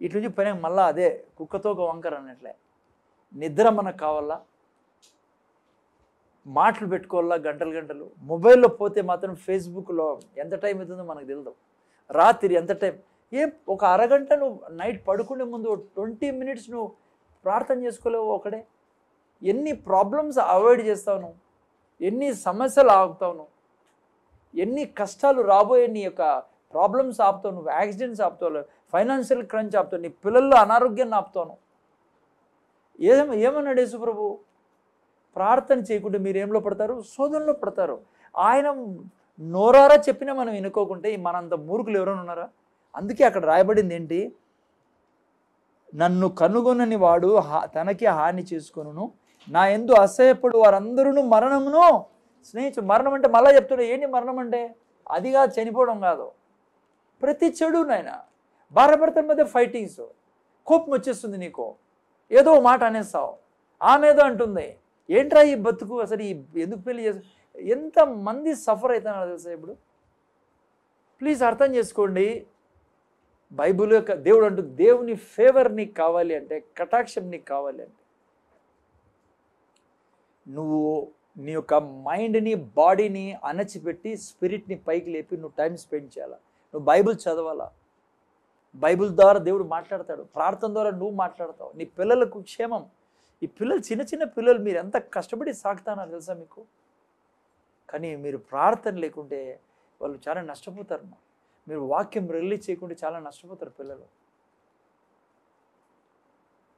ఇటు నుంచి పైన మళ్ళీ అదే కుక్కతో ఒక వంకర అన్నట్లే. నిద్ర మనకు కావాలా, మాటలు పెట్టుకోవాలా గంటలు, మొబైల్లో పోతే మాత్రం ఫేస్బుక్లో ఎంత టైం అవుతుందో మనకు తెలియదు. రాత్రి ఎంత టైం, ఒక అరగంట నువ్వు నైట్ పడుకునే ముందు 20 మినిట్స్ నువ్వు ప్రార్థన చేసుకోలేవు ఒకడే. ఎన్ని ప్రాబ్లమ్స్ అవాయిడ్ చేస్తావు నువ్వు, ఎన్ని సమస్యలు ఆపుతావు నువ్వు, ఎన్ని కష్టాలు రాబోయే నీ యొక్క ప్రాబ్లమ్స్ ఆపుతావు నువ్వు, యాక్సిడెంట్స్ ఆపుతావు, ఫైనాన్షియల్ క్రంచ్ ఆపుతావు, నీ పిల్లల్లో అనారోగ్యాన్ని ఆపుతావు నువ్వు. ఏమన్నాడు యేసు ప్రభు, ప్రార్థన చేయకుంటే మీరు ఏంలో పడతారు, శోధనలో పడతారు. ఆయన నోరారా చెప్పినా మనం వినుకోకుంటే మనంత మూర్ఖులు ఎవరైనా ఉన్నారా? అందుకే అక్కడ రాయబడింది ఏంటి, నన్ను కనుగొనని వాడు తనకి హాని చేసుకొనును, నా యందు అసహ్యపడు వారందరూ మరణమును స్నేహించు. మరణం అంటే మళ్ళీ చెప్తాడు, ఏంటి మరణం అంటే, అది కాదు, చనిపోవడం కాదు. ప్రతి చెడు నాయన, భార్యాభర్తల మధ్య ఫైటింగ్స్, కోపం వచ్చేస్తుంది నీకు, ఏదో మాట అనేస్తావు, ఆమె ఏదో అంటుంది, ఏంట్రా ఈ బతుకు, అసలు ఎందుకు పెళ్లి చేసి, ఎంతమంది సఫర్ అవుతున్నారో తెలుసా ఇప్పుడు. ప్లీజ్ అర్థం చేసుకోండి, బైబిల్ యొక్క దేవుడు అంటూ, దేవుని ఫేవర్ నీకు కావాలి అంటే, కటాక్షం నీకు కావాలి అంటే, నువ్వు నీ యొక్క మైండ్ని బాడీని అణచిపెట్టి స్పిరిట్ని పైకి లేపి నువ్వు టైం స్పెండ్ చేయాలా. నువ్వు బైబిల్ చదవాలా, బైబిల్ ద్వారా దేవుడు మాట్లాడతాడు, ప్రార్థన ద్వారా నువ్వు మాట్లాడతావు. నీ పిల్లలకు క్షేమం. ఈ పిల్లలు చిన్న పిల్లలు మీరు ఎంత కష్టపడి సాగుతానో తెలుసా మీకు. కానీ మీరు ప్రార్థన లేకుంటే వాళ్ళు చాలా నష్టపోతారు. మీరు వాక్యం రిలీజ్ చేయకుంటే చాలా నష్టపోతారు పిల్లలు.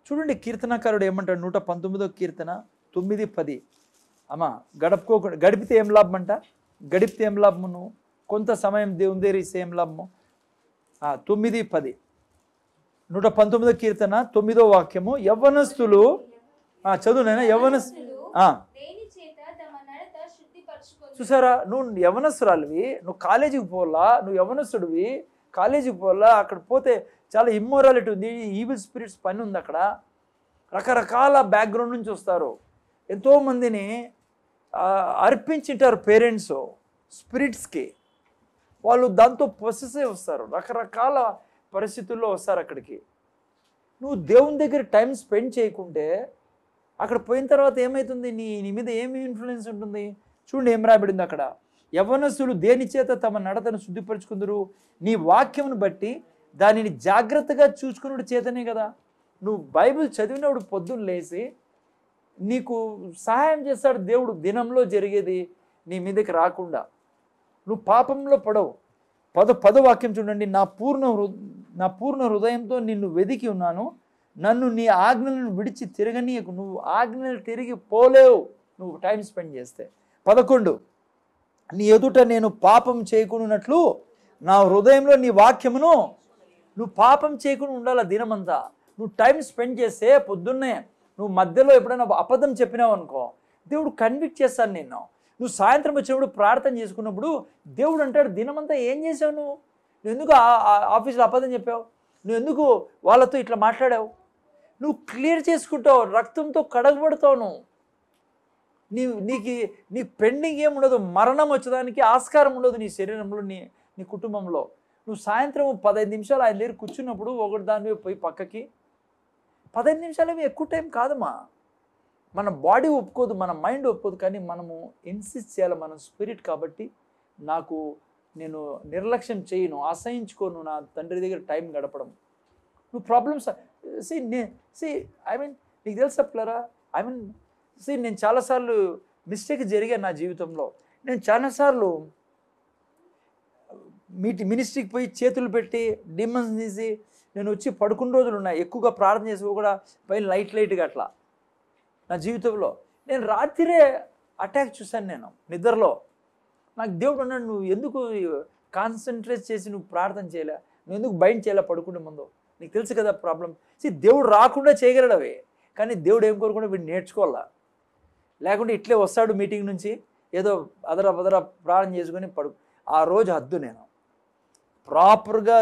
చూడండి, కీర్తనకారుడు ఏమంటాడు, 119వ కీర్తన 9-10. అమ్మా, గడిపితే ఏం లాభం అంట, గడిపితే ఏం లాభము, నువ్వు కొంత సమయం దేవుని దగ్గర ఇస్తే ఏం లాభము. 9-10, 119వ కీర్తన 9వ వాక్యము. యవ్వనస్తులు, చదువునైనా, చూసారా, నువ్వు యవనస్తురాలివి, నువ్వు కాలేజీకి పోలా, నువ్వు యవనస్తుడివి, కాలేజీకి పోలా, అక్కడ పోతే చాలా ఇమ్మోరాలిటీ ఉంది, ఈవిల్ స్పిరిట్స్ పని ఉంది అక్కడ, రకరకాల బ్యాక్గ్రౌండ్ నుంచి వస్తారు, ఎంతోమందిని అర్పించింటారు పేరెంట్స్ స్పిరిట్స్కి, వాళ్ళు దాంతో పొసెసివ్ వస్తారు, రకరకాల పరిస్థితుల్లో వస్తారు అక్కడికి. నువ్వు దేవుని దగ్గర టైం స్పెండ్ చేయకుంటే అక్కడ పోయిన తర్వాత ఏమవుతుంది, నీ మీద ఏమి ఇన్ఫ్లుయెన్స్ ఉంటుంది. చూడండి ఏం రాబడింది అక్కడ, యవ్వనస్తులు దేని చేత తమ నడతను శుద్ధిపరుచుకుందరు, నీ వాక్యమును బట్టి దానిని జాగ్రత్తగా చూసుకున్నడు చేతనే కదా. నువ్వు బైబిల్ చదివినప్పుడు పొద్దున్న లేచి నీకు సహాయం చేస్తాడు దేవుడు, దినంలో జరిగేది నీ మీదకి రాకుండా నువ్వు పాపంలో పడవు. పదో వాక్యం చూడండి, నా పూర్ణ హృదయంతో నిన్ను వెదికి ఉన్నాను, నన్ను నీ ఆజ్ఞలను విడిచి తిరగనీయకు. నువ్వు ఆజ్ఞలు తిరిగి పోలేవు నువ్వు టైం స్పెండ్ చేస్తే. 11, నీ ఎదుట నేను పాపం చేయకుండానట్లు నా హృదయంలో నీ వాక్యమును, నువ్వు పాపం చేయకుండా ఉండాలి దినమంతా. నువ్వు టైం స్పెండ్ చేస్తే పొద్దున్నే నువ్వు మధ్యలో ఎప్పుడైనా అబద్ధం చెప్పినావు అనుకో, దేవుడు కన్విక్ట్ చేస్తాను నిన్ను. నువ్వు సాయంత్రం వచ్చినప్పుడు ప్రార్థన చేసుకున్నప్పుడు దేవుడు అంటాడు, దినమంతా ఏం చేసావు నువ్వు ఎందుకు ఆఫీస్లో అబద్ధం చెప్పావు, నువ్వు ఎందుకు వాళ్ళతో ఇట్లా మాట్లాడావు, నువ్వు క్లియర్ చేసుకుంటావు, రక్తంతో కడగబడతావు. నువ్వు నీ పెండింగ్ ఏముండదు, మరణం వచ్చేదానికి ఆస్కారం ఉండదు నీ శరీరంలో, నీ కుటుంబంలో. నువ్వు సాయంత్రం 15 నిమిషాలు ఆయన దగ్గర కూర్చున్నప్పుడు ఒకటి దాని మీద పోయి పక్కకి 15 నిమిషాలు ఏమి ఎక్కువ టైం కాదమ్మా. మన బాడీ ఒప్పుకోదు, మన మైండ్ ఒప్పుకోదు, కానీ మనము ఇన్సిస్ట్ చేయాలి. మనం స్పిరిట్ కాబట్టి నేను నిర్లక్ష్యం చేయను, అసహించుకోను నా తండ్రి దగ్గర టైం గడపడం. నువ్వు ప్రాబ్లమ్స్ నీకు తెలుసా పిల్లరా, నేను చాలాసార్లు మిస్టేక్ జరిగాను నా జీవితంలో. నేను చాలాసార్లు మినిస్ట్రీకి పోయి చేతులు పెట్టి డిమన్స్ తీసి నేను వచ్చి పడుకున్న రోజులు ఉన్నాయి. ఎక్కువగా ప్రార్థన చేసి కూడా పైన లైట్గా అట్లా నా జీవితంలో. నేను రాత్రే అటాక్ చూశాను నేను నిద్రలో. నాకు దేవుడు అన్నాడు, నువ్వు ఎందుకు కాన్సన్ట్రేట్ చేసి నువ్వు ప్రార్థన చేయలే, నువ్వు ఎందుకు బైండ్ చేయలే పడుకునే ముందు, నీకు తెలుసు కదా ప్రాబ్లం. దేవుడు రాకుండా చేయగలడు అవి, కానీ దేవుడు ఏం కోరుకుంటే వీడు నేర్చుకోవాలా. లేకుంటే ఇట్లే వస్తాడు మీటింగ్ నుంచి ఏదో అదర ప్రార్థన చేసుకొని ఆ రోజు హద్దు. నేను ప్రాపర్గా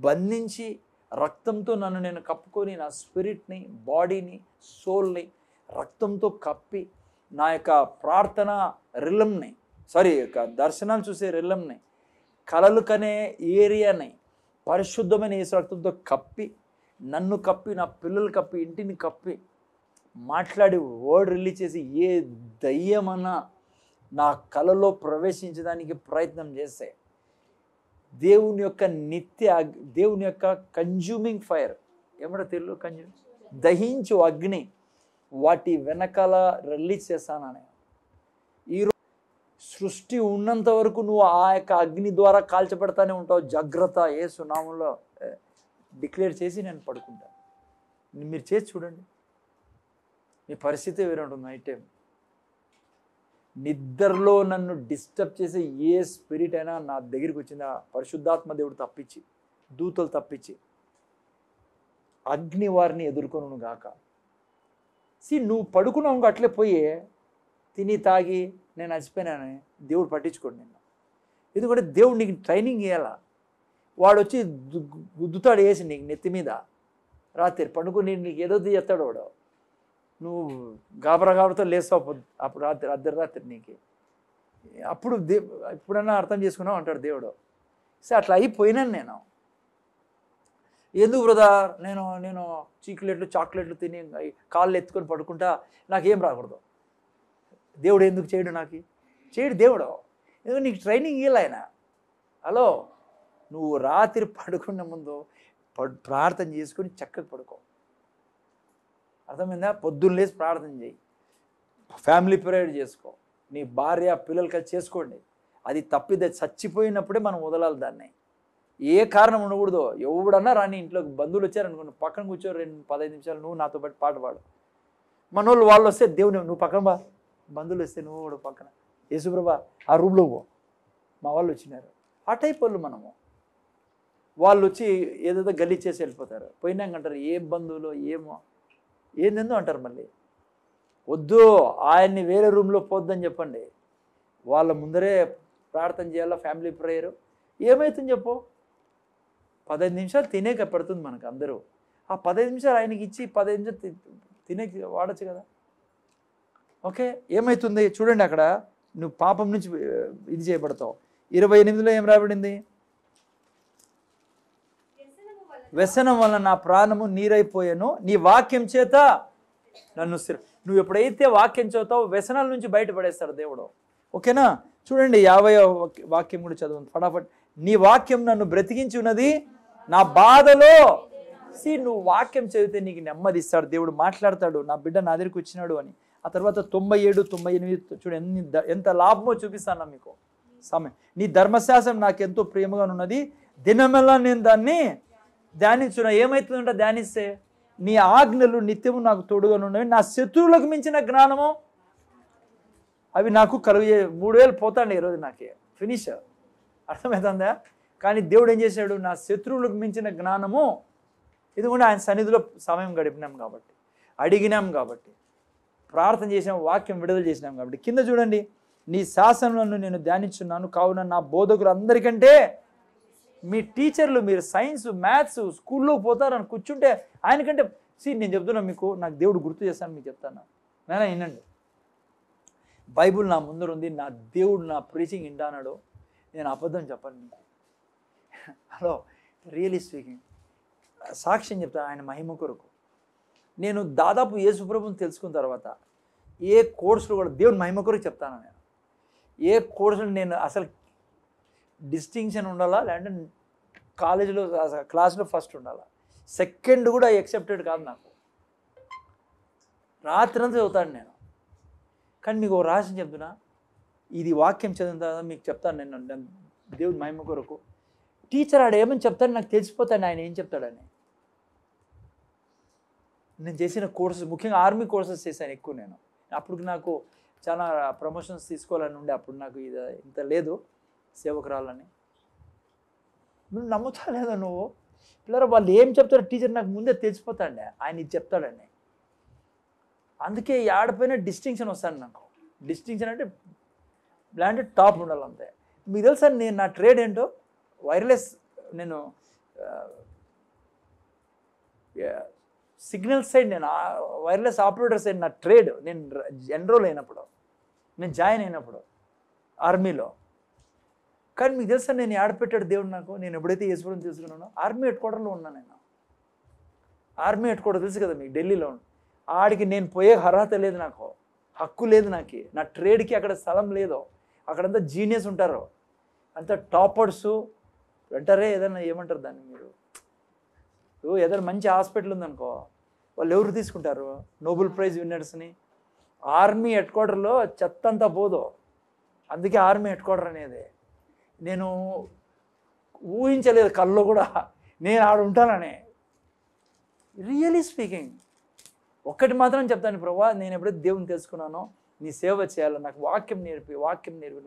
బంధించి రక్తంతో నన్ను నేను కప్పుకొని నా స్పిరిట్ని, బాడీని, సోల్ని రక్తంతో కప్పి నా యొక్క ప్రార్థన రిలంని, దర్శనాలు చూసే రిలంని, కలలు కనే ఏరియాని పరిశుద్ధమైన యేసు రక్తంతో కప్పి, నన్ను కప్పి, నా పిల్లలు కప్పి, ఇంటిని కప్పి, మాట్లాడి వర్డ్ రిలీజ్ చేసి ఏ దయ్యమన్నా నా కలలో ప్రవేశించడానికి ప్రయత్నం చేస్తే దేవుని యొక్క కన్జ్యూమింగ్ ఫైర్, ఏమంటే తెలుగు దహించు అగ్ని, వాటి వెనకాల రిలీజ్ చేస్తానని. ఈరోజు సృష్టి ఉన్నంత వరకు నువ్వు ఆ యొక్క అగ్ని ద్వారా కాల్చబడతానే ఉంటావు. జాగ్రత్త, యేసు నామములో డిక్లేర్ చేసి నేను పడుకుంటాను. మీరు చేసి చూడండి, మీ పరిస్థితి వేరే ఉంటుంది. నైట్ టైం నిద్రలో నన్ను డిస్టర్బ్ చేసే ఏ స్పిరిట్ అయినా నా దగ్గరికి వచ్చిందా, పరిశుద్ధాత్మ దేవుడు తప్పించి, దూతలు తప్పించి, అగ్ని వారిని ఎదుర్కొను గాక. నువ్వు పడుకున్నావు అట్లే పోయి తిని తాగి నేను అలసిపోయినానని దేవుడు పట్టించుకోండి నిన్ను. ఎందుకంటే దేవుడు నీకు ట్రైనింగ్ ఇవ్వాలా. వాడు వచ్చి గుద్దుతాడు వేసి నీకు నెత్తి మీద రాత్రి పండుకొని నీకు ఏదో చేస్తాడు వాడు. నువ్వు గాబరాతో లేస్తావు అప్పుడు అర్ధరాత్రి నీకు. అప్పుడు ఇప్పుడన్నా అర్థం చేసుకున్నావు అంటాడు దేవుడు. అట్లా అయిపోయినాను నేను. ఎందుకు బ్రదర్ నేను చాక్లెట్లు తిని కాళ్ళు ఎత్తుకొని పడుకుంటా, నాకేం రాకూడదు. దేవుడు ఎందుకు చేయడు? చేయడు దేవుడు. ఎందుకు నీకు ట్రైనింగ్ ఇవ్వాలి ఆయన. హలో, నువ్వు రాత్రి పడుకునే ముందు ప్రార్థన చేసుకొని చక్కగా పడుకో. అర్థమైందా? పొద్దున్న లేచి ప్రార్థన చేయి, ఫ్యామిలీ ప్రేయర్ చేసుకో, నీ భార్య పిల్లలు కలిసి చేసుకోండి. అది తప్పితే చచ్చిపోయినప్పుడే మనం వదలాలి దాన్ని. ఏ కారణం ఉండకూడదు. ఎవడన్నా రాని ఇంట్లోకి బంధువులు వచ్చారనుకోండి, పక్కన కూర్చో 15 నిమిషాలు నువ్వు నాతో పాటు పాట పాడు. మనోళ్ళు వాళ్ళు వస్తే దేవుని నువ్వు పక్కన బా, బంధువులు వస్తే నువ్వు కూడా పక్కన, యేసుప్రభా ఆ రూమ్లో పో, మా వాళ్ళు వచ్చినారు. ఆ టైప్ వాళ్ళు మనము. వాళ్ళు వచ్చి ఏదేదో గల్లీ చేసి వెళ్ళిపోతారు. పోయినాక అంటారు ఏ బంధువులు ఏందో అంటారు. మళ్ళీ వద్దు, ఆయన్ని వేరే రూమ్లో పోద్దని చెప్పండి. వాళ్ళ ముందరే ప్రార్థన చేయాలా, ఫ్యామిలీ ప్రేయరు. ఏమవుతుంది చెప్పు? 15 నిమిషాలు తినేక పడుతుంది మనకు అందరూ. ఆ 15 నిమిషాలు ఆయనకి ఇచ్చి 15 నిమిషాలు తినేక వాడచ్చు కదా. ఓకే, ఏమవుతుంది చూడండి. అక్కడ నువ్వు పాపం నుంచి ఇది చేయబడతావు. 28లో ఏం రాబడింది? వ్యసనం వల్ల నా ప్రాణము నీరైపోయాను, నీ వాక్యం చేత నన్ను నువ్వు ఎప్పుడైతే వాక్యం చదువుతావు వ్యసనాల నుంచి బయటపడేస్తాడు దేవుడు. ఓకేనా? చూడండి 50వ వాక్యం కూడా చదవండి ఫటాఫట్. నీ వాక్యం నన్ను బ్రతికించి ఉన్నది నా బాధలో. నువ్వు వాక్యం చదివితే నీకు నెమ్మది ఇస్తాడు దేవుడు. మాట్లాడతాడు, నా బిడ్డ నా దగ్గరికి వచ్చినాడు అని. ఆ తర్వాత 97, 98 చూడు ఎంత లాభమో చూపిస్తాను మీకు సమయం. నీ ధర్మశాస్త్రం నాకెంతో ప్రేమగా ఉన్నది, దినమెల్లా నేను దాన్ని ధ్యానించున్నా. ఏమవుతుందంటే ధ్యానిస్తే నీ ఆజ్ఞలు నిత్యము నాకు తోడుగా ఉన్నవి, నా శత్రువులకు మించిన జ్ఞానము. అవి నాకు కలుగు 3000 పోతాండి ఈరోజు నాకే ఫినిష్. అర్థమవుతుందా? కానీ దేవుడు ఏం చేశాడు? నా శత్రువులకు మించిన జ్ఞానము, ఇదిగోండి ఆయన సన్నిధిలో సమయం గడిపినాం కాబట్టి, అడిగినాం కాబట్టి, ప్రార్థన చేసాం, వాక్యం విడుదల చేసినాం కాబట్టి. కింద చూడండి, నీ శాసనాలను నేను ధ్యానించున్నాను, కావున నా బోధకులు అందరికంటే, మీ టీచర్లు, మీరు సైన్స్ మ్యాథ్స్ స్కూల్లో పోతారని కూర్చుంటే ఆయనకంటే నేను చెప్తున్నా మీకు, నాకు దేవుడు గుర్తు చేస్తాను మీకు చెప్తాను. నేనా వినండి, బైబుల్ నా ముందర ఉంది, నా దేవుడు నా ప్రీచింగ్ వింటానాడు, నేను అబద్ధం చెప్పను మీకు. హలో, రియలీ స్పీకింగ్, సాక్ష్యం చెప్తాను ఆయన మహిమ కొరకు. నేను దాదాపు యేసుప్రభుని తెలుసుకున్న తర్వాత ఏ కోర్సులు కూడా దేవుని మహిమ కొరకు చెప్తాను. నేను ఏ కోర్సులు నేను అసలు డిస్టింక్షన్ ఉండాలా, లేదంటే కాలేజీలో క్లాస్లో ఫస్ట్ ఉండాలా, సెకండ్ కూడా ఎక్సెప్టెడ్ కాదు నాకు. రాత్రంతా చదువుతాను నేను. కానీ మీకు ఒక రహస్యం చెప్తున్నా, ఇది వాక్యం చదివిన తర్వాత మీకు చెప్తాను నేను దేవుని మహిమ కొరకు. టీచర్ ఆడ ఏమని చెప్తాడు నాకు తెలిసిపోతాను ఆయన ఏం చెప్తాడని. నేను చేసిన కోర్సెస్, ముఖ్యంగా ఆర్మీ కోర్సెస్ చేశాను ఎక్కువ నేను. అప్పుడు నాకు చాలా ప్రమోషన్స్ తీసుకోవాలని ఉండే, అప్పుడు నాకు ఇది ఇంత లేదు సేవకురాలని. నువ్వు నమ్ముతా లేదా నువ్వు? పిల్లలు వాళ్ళు ఏం చెప్తారో టీచర్ నాకు ముందే తెలిసిపోతాండే ఆయన ఇది చెప్తాడని. అందుకే ఆడపైన డిస్టింక్షన్ వస్తాను నాకు. డిస్టింక్షన్ అంటే ఇలాంటి టాప్ ఉండాలంతే. మీకు తెలుసా నేను నా ట్రేడ్ ఏంటో? వైర్లెస్, నేను సిగ్నల్ సైడ్, నేను వైర్లెస్ ఆపరేటర్ సైడ్ నా ట్రేడ్. నేను ఎన్రోల్ అయినప్పుడు, నేను జాయిన్ అయినప్పుడు ఆర్మీలో. కానీ మీకు తెలుసా నేను ఆడపెట్టాడు దేవుడు నాకు. నేను ఎప్పుడైతే యేసుప్రభుని తెలుసుకున్నానో ఆర్మీ హెడ్ క్వార్టర్లో ఉన్నాను నేను. ఆర్మీ హెడ్ క్వార్టర్ తెలుసు కదా మీకు, ఢిల్లీలో. ఆడికి నేను పోయే అర్హత లేదు, నాకు హక్కు లేదు, నాకు నా ట్రేడ్కి అక్కడ స్థలం లేదు. అక్కడంతా జీనియస్ ఉంటారు, అంతా టాపర్సు అంటారే, ఏదైనా ఏమంటారు దాన్ని మీరు, ఏదైనా మంచి హాస్పిటల్ ఉందనుకో వాళ్ళు ఎవరు తీసుకుంటారు? నోబెల్ ప్రైజ్ విన్నర్స్ని. ఆర్మీ హెడ్ క్వార్టర్లో చెత్త అంతా పోదు, అందుకే ఆర్మీ హెడ్ క్వార్టర్ అనేది. నేను ఊహించలేదు కల్లో కూడా నేను ఆడ ఉంటానని. రియలీ స్పీకింగ్ ఒక్కటి మాత్రం చెప్తాను, ప్రభా నేను ఎప్పుడైతే దేవుని తెలుసుకున్నానో నీ సేవ చేయాలి, నాకు వాక్యం నేర్పి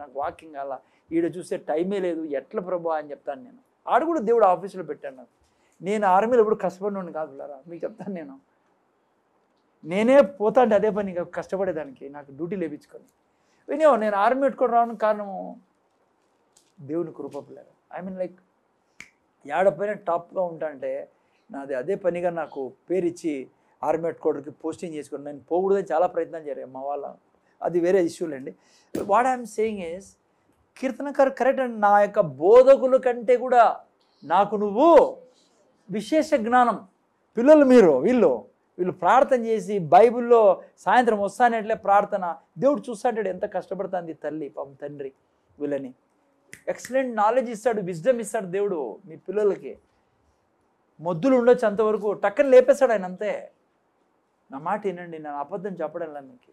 నాకు వాక్యం కావాలా, ఈడ చూస్తే టైమే లేదు, ఎట్లా ప్రభా అని చెప్తాను నేను. ఆడ కూడా దేవుడు ఆఫీసులో పెట్టాను నాకు. నేను ఆర్మీలో ఎప్పుడు కష్టపడినోడిని కాదు పిల్లరా, మీకు చెప్తాను. నేనే పోతా అంటే అదే పని కష్టపడేదానికి, నాకు డ్యూటీ లేపించుకొని వినేవో. నేను ఆర్మీ పెట్టుకొని రావడానికి కారణము దేవుని కృప పిల్లరా. ఐ మీన్ లైక్ ఏడపైన టాప్గా ఉంటా అంటే నాది అదే పనిగా నాకు పేరు ఇచ్చి ఆర్మీ హెడ్ క్వార్టర్కి పోస్టింగ్ చేసుకుని నేను పోకూడదని చాలా ప్రయత్నం చేయాలి మా వాళ్ళ, అది వేరే ఇష్యూలేండి. వాట్ ఐఎమ్ సేయింగ్ ఈస్, కీర్తనకారు కరెక్ట్ అండి, నా యొక్క బోధకుల కంటే కూడా నాకు నువ్వు విశేష జ్ఞానం. పిల్లలు మీరు వీళ్ళు ప్రార్థన చేసి బైబిల్లో సాయంత్రం వస్తానట్లే ప్రార్థన, దేవుడు చూస్తాంటాడు ఎంత కష్టపడుతుంది తల్లి పాపం తండ్రి వీళ్ళని. ఎక్సలెంట్ నాలెడ్జ్ ఇస్తాడు, విజ్డమ్ ఇస్తాడు దేవుడు మీ పిల్లలకి. మొద్దులు ఉండొచ్చు అంతవరకు, టక్కని లేపేస్తాడు ఆయన అంతే. నా మాట వినండి, నేను అబద్ధం చెప్పడంలా మీకు.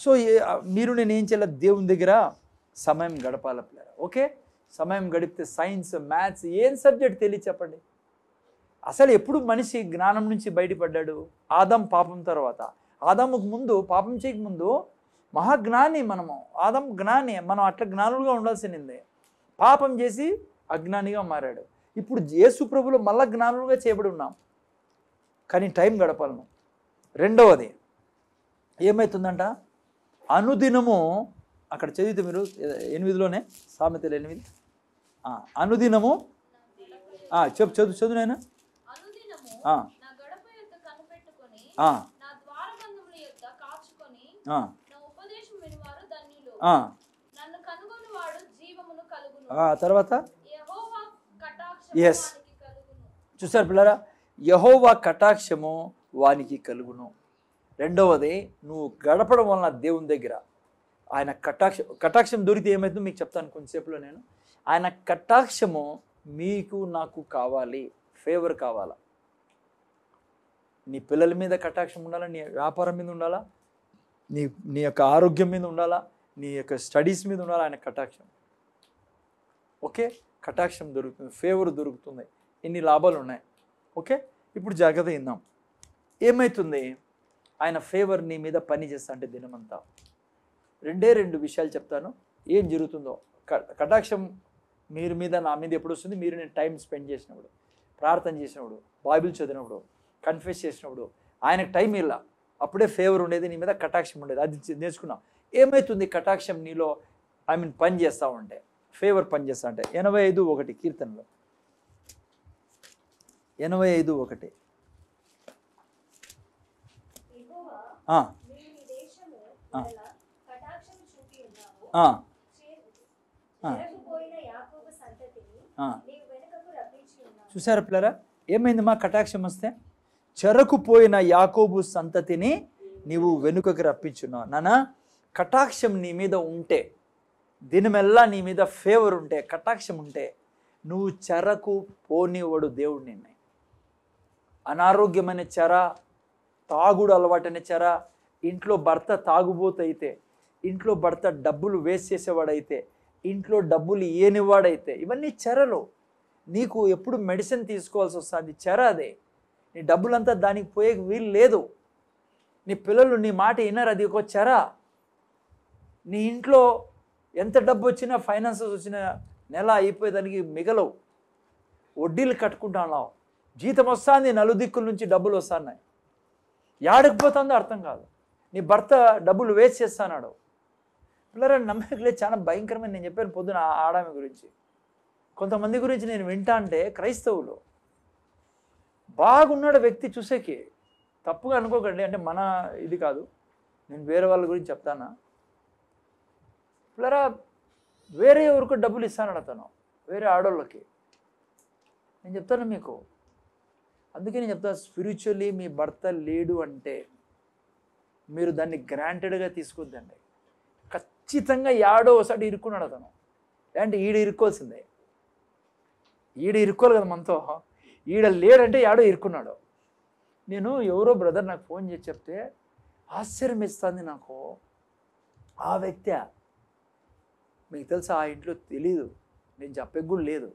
సో మీరు నేను ఏం చేయాలి? దేవుని దగ్గర సమయం గడపాలి పిల్లలు. ఓకే, సమయం గడిపితే సైన్స్ మ్యాథ్స్ ఏం సబ్జెక్ట్ తెలియదు చెప్పండి. అసలు ఎప్పుడు మనిషి జ్ఞానం నుంచి బయటపడ్డాడు? ఆదాం పాపం తర్వాత. ఆదాముకు ముందు, పాపం చేయక ముందు మహాజ్ఞాని మనము. ఆదాం జ్ఞాని, మనం అట్లా జ్ఞానులుగా ఉండాల్సిందే. పాపం చేసి అజ్ఞానిగా మారాడు. ఇప్పుడు యేసు ప్రభులో మళ్ళా జ్ఞానులుగా చేయబడి ఉన్నాం, కానీ టైం గడపాలను. రెండవది ఏమవుతుందంట? అనుదినము, అక్కడ చదివితే మీరు 8లోనే, సామెతలు 8, అనుదినము చదువు నాయన. తర్వాత ఎస్, చూసారు పిల్లరా, యెహోవా కటాక్షము వానికి కలుగును. రెండవది, నువ్వు గడపడం వలన దేవుని దగ్గర ఆయన కటాక్షం దొరికితే ఏమవుతుందో మీకు చెప్తాను కొంచెంసేపులో నేను. ఆయన కటాక్షము మీకు నాకు కావాలి, ఫేవర్ కావాలా. నీ పిల్లల మీద కటాక్షం ఉండాలా, నీ వ్యాపారం మీద ఉండాలా, నీ యొక్క ఆరోగ్యం మీద ఉండాలా, నీ యొక్క స్టడీస్ మీద ఉండాలా ఆయన కటాక్షం. ఓకే, కటాక్షం దొరుకుతుంది, ఫేవర్ దొరుకుతుంది, ఇన్ని లాభాలు ఉన్నాయి. ఓకే, ఇప్పుడు జాగ్రత్త విందాం. ఏమవుతుంది? ఆయన ఫేవర్ నీ మీద పని చేస్తా అంటే దినమంతా. రెండు విషయాలు చెప్తాను ఏం జరుగుతుందో. కటాక్షం మీరు మీద నా మీద ఎప్పుడు వస్తుంది? మీరు నేను టైం స్పెండ్ చేసినప్పుడు, ప్రార్థన చేసినప్పుడు, బైబిల్ చదివినప్పుడు, కన్ఫెస్ చేసినప్పుడు. ఆయనకు టైం ఇలా, అప్పుడే ఫేవర్ ఉండేది నీ మీద, కటాక్షం ఉండేది. అది నేర్చుకున్నాం. ఏమవుతుంది కటాక్షం నీలో పని చేస్తూ ఉంటే, ఫేవర్ పని చేస్తూ ఉంటే. 85:1 కీర్తనలో 85:1. చూసారా పిల్లరా, ఏమైంది మా కటాక్షం వస్తే? చెరకుపోయిన యాకోబు సంతతిని నీవు వెనుకకు రప్పించున్నావు. నానా, కటాక్షం నీ మీద ఉంటే, దినమెల్లా నీ మీద ఫేవర్ ఉంటే, కటాక్షం ఉంటే, నువ్వు చెరకు పోనివాడు దేవుడు నిన్ను. అనారోగ్యమైన చెర, తాగుడు అలవాటైన చెర, ఇంట్లో భర్త తాగుబోతైతే, ఇంట్లో భర్త డబ్బులు వేస్ట్ చేసేవాడైతే, ఇంట్లో డబ్బులు ఇయ్యనివాడైతే, ఇవన్నీ చెరలు. నీకు ఎప్పుడు మెడిసిన్ తీసుకోవాల్సి వస్తుంది, చెర అదే. నీ డబ్బులంతా దానికి పోయే వీలు లేదు. నీ పిల్లలు నీ మాట వినరు, అది ఒక చెర. నీ ఇంట్లో ఎంత డబ్బు వచ్చినా, ఫైనాన్సెస్ వచ్చినా, నెల అయిపోయేదానికి మిగలవు. వడ్డీలు కట్టుకుంటున్నావు, జీతం వస్తుంది, నలుదిక్కుల నుంచి డబ్బులు వస్తున్నాయి, ఏడకపోతుందో అర్థం కాదు. నీ భర్త డబ్బులు వేస్ట్ చేస్తున్నాడు. పిల్లరా, నమ్మకలేదు, చాలా భయంకరమైన. నేను చెప్పాను పొద్దున ఆడామె గురించి. కొంతమంది గురించి నేను వింటా అంటే, క్రైస్తవులు బాగున్నాడు వ్యక్తి చూసేకి, తప్పుగా అనుకోకండి, అంటే మన ఇది కాదు, నేను వేరే వాళ్ళ గురించి చెప్తానా. పిల్లరా, వేరే ఎవరికో డబ్బులు ఇస్తాను అతను, వేరే ఆడోళ్ళకి. నేను చెప్తాను మీకు, అందుకే నేను చెప్తాను, స్పిరిచువల్లీ మీ భర్త లేడు అంటే మీరు దాన్ని గ్రాంటెడ్గా తీసుకొద్దండి. ఖచ్చితంగా యాడో ఒకసారి ఇరుక్కున్నాడు అతను, అంటే ఈడ ఇరుక్కోవాల్సిందే. ఈడ ఇరుక్కోవాలి కదా మనతో, ఈడ లేడంటే యాడో ఇరుక్కున్నాడు. నేను ఎవరో బ్రదర్ నాకు ఫోన్ చేసి చెప్తే ఆశ్చర్యం ఇస్తుంది నాకు. ఆ వ్యక్తి మీకు తెలుసా, ఆ ఇంట్లో తెలీదు, నేను చెప్పే కూడా లేదు.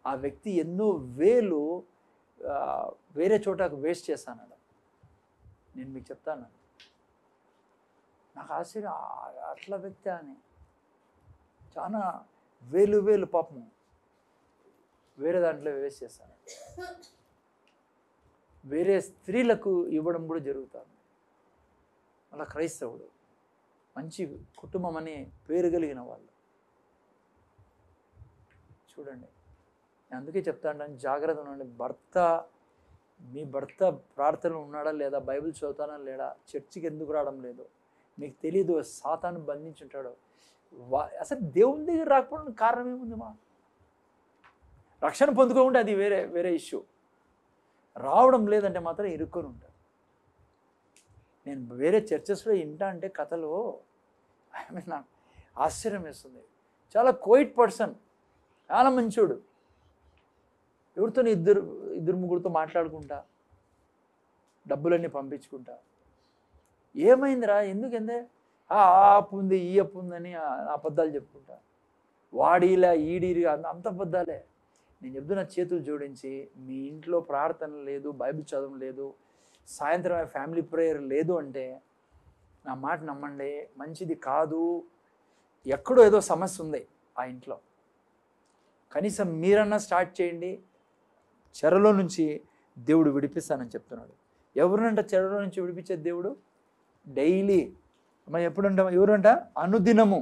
ఆ వ్యక్తి ఎన్నో వేలు వేరే చోటకు వేస్ట్ చేస్తాను. నేను మీకు చెప్తాను, నాకు ఆశ్చర్యం, అట్లా వ్యక్తి అని. చాలా వేలు పాపం వేరే దాంట్లో వేస్ట్ చేస్తాను. వేరే స్త్రీలకు ఇవ్వడం కూడా జరుగుతుంది. అలా క్రైస్తవుడు, మంచి కుటుంబం అని పేరు కలిగిన వాళ్ళు. చూడండి, నేను అందుకే చెప్తాను, జాగ్రత్త ఉండండి. మీ భర్త ప్రార్థనలు ఉన్నాడా లేదా, బైబిల్ చదువుతానా లేడా, చర్చికి ఎందుకు రావడం లేదు మీకు తెలీదు, సాతాను బంధించుంటాడు. అసలు దేవుని దగ్గర రాకపోవడానికి కారణం ఏముంది? మా రక్షణ పొందుకోకుండా అది వేరే ఇష్యూ. రావడం లేదంటే మాత్రం ఇరుక్కొని ఉంటారు. నేను వేరే చర్చెస్లో వింటా అంటే కథలు, నాకు ఆశ్చర్యం వేస్తుంది. చాలా క్వైట్ పర్సన్, చాలా మంచోడు, ఎవరితో ఇద్దరు ముగ్గురితో మాట్లాడుకుంటా, డబ్బులన్నీ పంపించుకుంటా. ఏమైందిరా, ఎందుకందే ఆ అప్పు ఉంది, ఈ అప్పు ఉందని అబద్ధాలు చెప్పుకుంటా, వాడిలా ఈడీరిగా అంత అబద్ధాలే. నేను చెప్తున్నా, చేతులు జోడించి, మీ ఇంట్లో ప్రార్థన లేదు, బైబిల్ చదవడం లేదు, సాయంత్రం ఫ్యామిలీ ప్రేయర్ లేదు అంటే నా మాట నమ్మండి, మంచిది కాదు. ఎక్కడో ఏదో సమస్య ఉంది ఆ ఇంట్లో. కనీసం మీరన్నా స్టార్ట్ చేయండి. చెరలో నుంచి దేవుడు విడిపిస్తానని చెప్తున్నాడు. ఎవరినంట చెరలో నుంచి విడిపించే దేవుడు? డైలీ. అమ్మ ఎప్పుడంట? ఎవరంట? అనుదినము.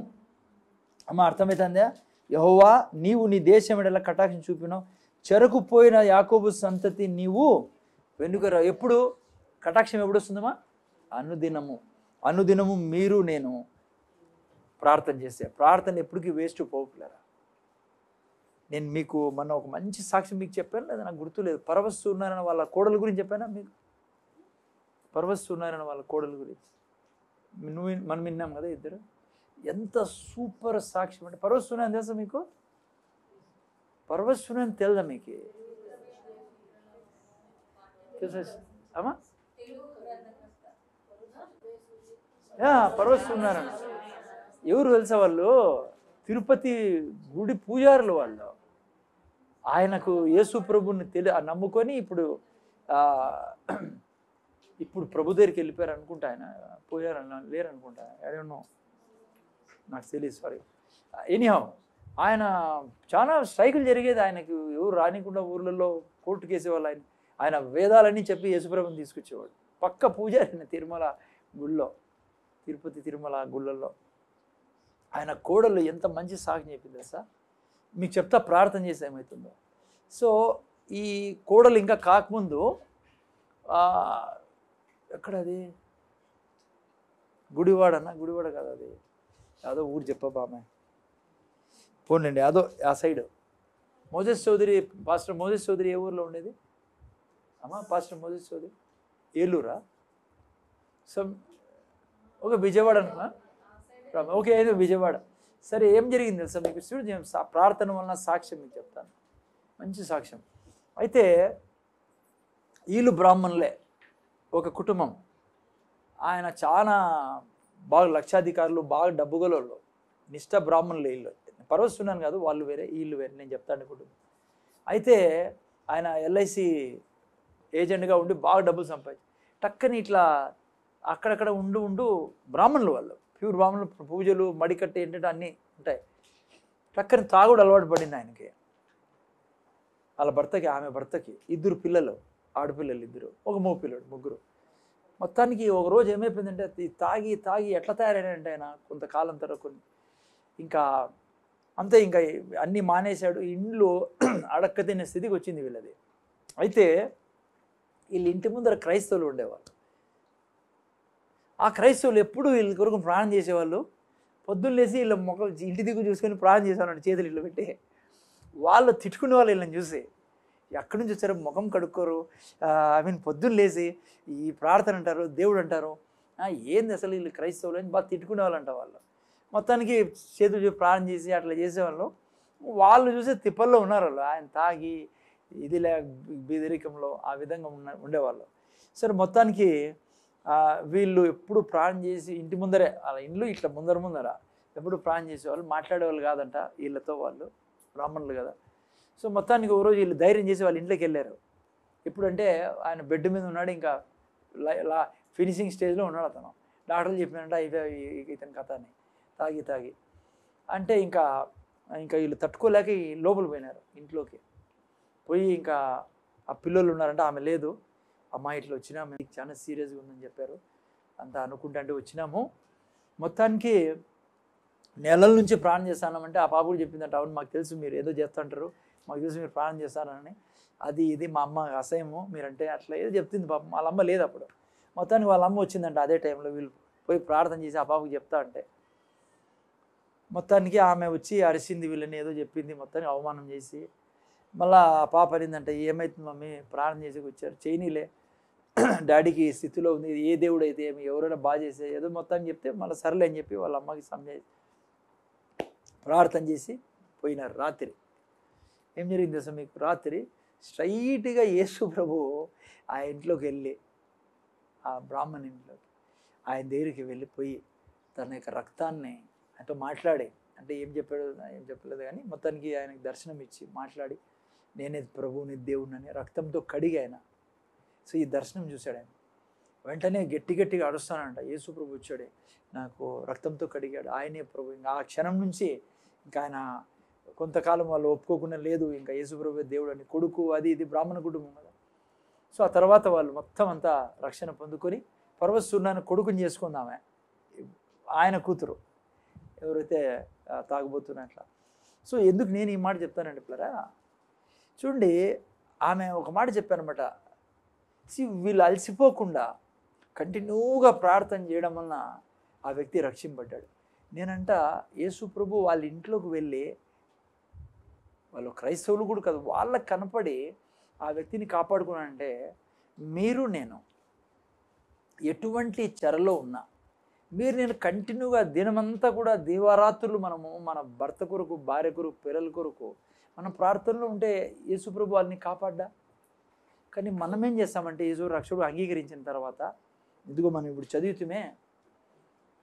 అమ్మ అర్థమవుతుందా? యెహోవా, నీవు నీ దేశం ఎడల కటాక్షం చూపినావు, చెరకుపోయిన యాకోబు సంతతి నీవు వెనుకరా. ఎప్పుడు కటాక్షం ఎప్పుడు వస్తుందమ్మా? అనుదినము. అనుదినము మీరు నేను ప్రార్థన చేస్తే, ప్రార్థన ఎప్పటికీ వేస్ట్ పోపులేరా. నేను మీకు మొన్న ఒక మంచి సాక్ష్యం మీకు చెప్పాను లేదా, నాకు గుర్తులేదు. పర్వస్ సూర్యనారాయణ వాళ్ళ కోడల గురించి చెప్పానా మీకు? పర్వస్ సూర్యనారాయణ వాళ్ళ కోడల గురించి మనం విన్నాం కదా ఇద్దరు. ఎంత సూపర్ సాక్ష్యం అంటే. పర్వస్ సూర్యనారాయణ తెలుసా మీకు? పర్వస్ సూర్యనారాయణ తెలుదా మీకు? తెలుసా అమ్మా? పర్వస్ సూర్యనారాయణ ఎవరు తెలుసా? వాళ్ళు తిరుపతి గుడి పూజారులు వాళ్ళు. ఆయనకు యేసు ప్రభుని నమ్ముకొని ఇప్పుడు ఇప్పుడు ప్రభు దగ్గరికి వెళ్ళిపోయారు అనుకుంటా, ఆయన పోయారు లేరు అనుకుంటా, ఏడనో నాకు తెలియదు, సారీ. ఎనీహౌ ఆయన చాలా స్ట్రైకులు జరిగేది, ఆయనకు ఎవరు రానికుండా ఊర్లలో కోర్టుకు వేసేవాళ్ళు. ఆయన వేదాలన్నీ చెప్పి యేసుప్రభుని తీసుకొచ్చేవాడు. పక్క పూజారి తిరుమల గుళ్ళో, తిరుపతి తిరుమల గుళ్ళల్లో. ఆయన కోడలు ఎంత మంచి సాగు చెప్పింది సార్, మీకు చెప్తా ప్రార్థన చేసి ఏమవుతుందో. సో ఈ కోడలు ఇంకా కాకముందు ఎక్కడది, గుడివాడ కాదు, అది అదో ఊరు చెప్పబామె పోనండి, అదో ఆ side Moses Chowdary, pastor Moses Chowdary ఏ ఊర్లో ఉండేది అమ్మా? పాస్టర్ మోజెస్ చౌదరి ఏలూరా? సో ఓకే, విజయవాడ అనుకున్నా, ఓకే ఏదో విజయవాడ. సరే ఏం జరిగింది తెలుసా మీకు? చూడు, ప్రార్థన వలన సాక్ష్యం మీకు చెప్తాను, మంచి సాక్ష్యం. అయితే వీళ్ళు బ్రాహ్మణులే, ఒక కుటుంబం. ఆయన చాలా బాగా లక్షాధికారులు, బాగా డబ్బుగలోళ్ళు, నిష్ఠ బ్రాహ్మణులు. వీళ్ళు పరవస్తున్నాను కాదు, వాళ్ళు వేరే వీళ్ళు వేరే, నేను చెప్తాను కుటుంబం. అయితే ఆయన ఎల్ఐసి ఏజెంట్గా ఉండి బాగా డబ్బులు సంపాదించి టక్కని ఇట్లా అక్కడక్కడ ఉండు బ్రాహ్మణులు, వాళ్ళు ప్యూర్ బ్రాహ్మణులు, పూజలు మడికట్టే ఏంటంటే అన్నీ ఉంటాయి. టక్కని తాగుడు అలవాటు పడింది ఆయనకి. వాళ్ళ భర్తకి, ఆమె భర్తకి 2 పిల్లలు, ఆడపిల్లలు 2, ఒక మగపిల్లడు, ముగ్గురు. మొత్తానికి ఒక రోజు ఏమైపోయిందంటే తాగి ఎట్లా తయారైనాడంటే ఆయన కొంతకాలం తర్వాత ఇంకా అంతే, ఇంకా అన్నీ మానేశాడు. ఇండ్లు అడక్క తినే స్థితికి వచ్చింది వీళ్ళది. అయితే వీళ్ళ ఇంటి ముందర క్రైస్తవులు ఉండేవాళ్ళు. ఆ క్రైస్తవులు ఎప్పుడు వీళ్ళ కొరకు ప్రాణం చేసేవాళ్ళు. పొద్దున్న లేసి వీళ్ళ మొక్కలు ఇంటి దిగు చూసుకొని ప్రాణం చేసేవాళ్ళు, చేతులు ఇట్లా పెట్టి. వాళ్ళు తిట్టుకునే వాళ్ళు వీళ్ళని చూసి, ఎక్కడి నుంచి వచ్చారో ముఖం కడుక్కోరు, పొద్దున్న లేసి ఈ ప్రార్థన అంటారు, దేవుడు అంటారు, ఏంది అసలు వీళ్ళు క్రైస్తవులు అని బాగా తిట్టుకునే వాళ్ళు అంట. వాళ్ళు మొత్తానికి చేతులు చూసి ప్రార్థన చేసి అట్లా చేసేవాళ్ళు. వాళ్ళు చూసే తిప్పల్లో ఉన్నారు వాళ్ళు, ఆయన తాగి ఇదిలే బీదరికంలో ఆ విధంగా ఉండేవాళ్ళు. సరే మొత్తానికి వీళ్ళు ఎప్పుడు ప్రార్థన చేసి ఇంటి ముందరే, అలా ఇండ్లు ఇట్లా ముందర ఎప్పుడు ప్రార్థన చేసేవాళ్ళు, మాట్లాడేవాళ్ళు కాదంట వీళ్ళతో, వాళ్ళు బ్రాహ్మణులు కదా. సో మొత్తానికి ఒక రోజు వీళ్ళు ధైర్యం చేసి వాళ్ళ ఇంట్లోకి వెళ్ళారు. ఎప్పుడంటే ఆయన బెడ్ మీద ఉన్నాడు, ఇంకా ఫినిషింగ్ స్టేజ్లో ఉన్నాడు అతను. డాక్టర్లు చెప్పినంట ఇతని కథ అని, తాగి అంటే ఇంకా వీళ్ళు తట్టుకోలేక లోపల పోయినారు ఇంట్లోకి. పోయి ఇంకా ఆ పిల్లలు ఉన్నారంటే, ఆమె లేదు, అమ్మాయి ఇట్లా వచ్చినాము, మీకు చాలా సీరియస్గా ఉందని చెప్పారు. అంతా అనుకుంటా అంటే వచ్చినాము. మొత్తానికి నెలల నుంచి ప్రాణం చేస్తానంటే ఆ పాప కూడా చెప్పిందంట, అవును మాకు తెలుసు మీరు ఏదో చేస్తుంటారు, మాకు తెలుసు మీరు ప్రాణం చేస్తారని, అది ఇది మా అమ్మ అసహ్యము మీరంటే, అట్లా ఏదో చెప్తుంది పాపం. వాళ్ళ అమ్మ లేదు అప్పుడు. మొత్తానికి వాళ్ళ అమ్మ వచ్చిందంట అదే టైంలో. వీళ్ళు పోయి ప్రార్థన చేసి ఆ పాపకు చెప్తా అంటే, మొత్తానికి ఆమె వచ్చి అరిసింది, వీళ్ళని ఏదో చెప్పింది, మొత్తానికి అవమానం చేసి. మళ్ళీ ఆ పాప అనిందంట, ఏమవుతుంది మమ్మీ, ప్రార్థన చేసి వచ్చారు, చేయనీలే, డాడీకి ఈ స్థితిలో ఉంది, ఏ దేవుడు అయితే ఏమి, ఎవరైనా బాగా చేసే ఏదో మొత్తాన్ని చెప్తే మళ్ళీ సర్లే అని చెప్పి వాళ్ళ అమ్మకి ప్రార్థన చేసి పోయినారు. రాత్రి ఏం జరిగింది అసలు మీకు? రాత్రి స్ట్రైట్గా యేసు ప్రభు ఆ ఇంట్లోకి వెళ్ళి, ఆ బ్రాహ్మణ ఇంట్లోకి ఆయన దగ్గరికి వెళ్ళిపోయి తన యొక్క రక్తాన్ని ఆయనతో మాట్లాడి, అంటే ఏం చెప్పలేదు కానీ మొత్తానికి ఆయనకు దర్శనం ఇచ్చి మాట్లాడి, నేనే ప్రభువుని దేవుడిని రక్తంతో కడిగి ఆయన. సో ఈ దర్శనం చూశాడు ఆయన. వెంటనే గట్టిగా అరుస్తానంట, యేసు ప్రభు వచ్చాడే, నాకు రక్తంతో కడిగాడు, ఆయనే ప్రభు. ఇంకా ఆ క్షణం నుంచి ఇంకా ఆయన కొంతకాలం వాళ్ళు ఒప్పుకోకుండా లేదు, ఇంకా యేసు ప్రభు దేవుడు అని, కొడుకు అది ఇది బ్రాహ్మణ కుటుంబం కదా. సో ఆ తర్వాత వాళ్ళు మొత్తం అంతా రక్షణ పొందుకొని పర్వస్తున్నాన్ని కొడుకుని చేసుకుందామే, ఆయన కూతురు ఎవరైతే తాగుబోతున్నట్లా. సో ఎందుకు నేను ఈ మాట చెప్తానండి పిల్లరా, చూడండి ఆమె ఒక మాట చెప్పానమాట, వీళ్ళు అలసిపోకుండా కంటిన్యూగా ప్రార్థన చేయడం వలన ఆ వ్యక్తి రక్షింపడ్డాడు. నేనంట యేసు ప్రభు వాళ్ళ ఇంట్లోకి వెళ్ళి, వాళ్ళు క్రైస్తవులు కూడా కాదు, వాళ్ళకి కనపడి ఆ వ్యక్తిని కాపాడుకున్నానంటే, మీరు నేను ఎటువంటి చెరలో ఉన్నా, మీరు నేను కంటిన్యూగా దినమంతా కూడా దీవారాత్రులు మనము మన భర్త కొరకు, భార్య కొరకు, పిల్లల కొరకు మనం ప్రార్థనలో ఉంటే యేసు ప్రభు వాళ్ళని కాపాడ్డా. కానీ మనం ఏం చేస్తామంటే, యేసు రక్షకుడు అంగీకరించిన తర్వాత, ఇదిగో మనం ఇప్పుడు చదివితమే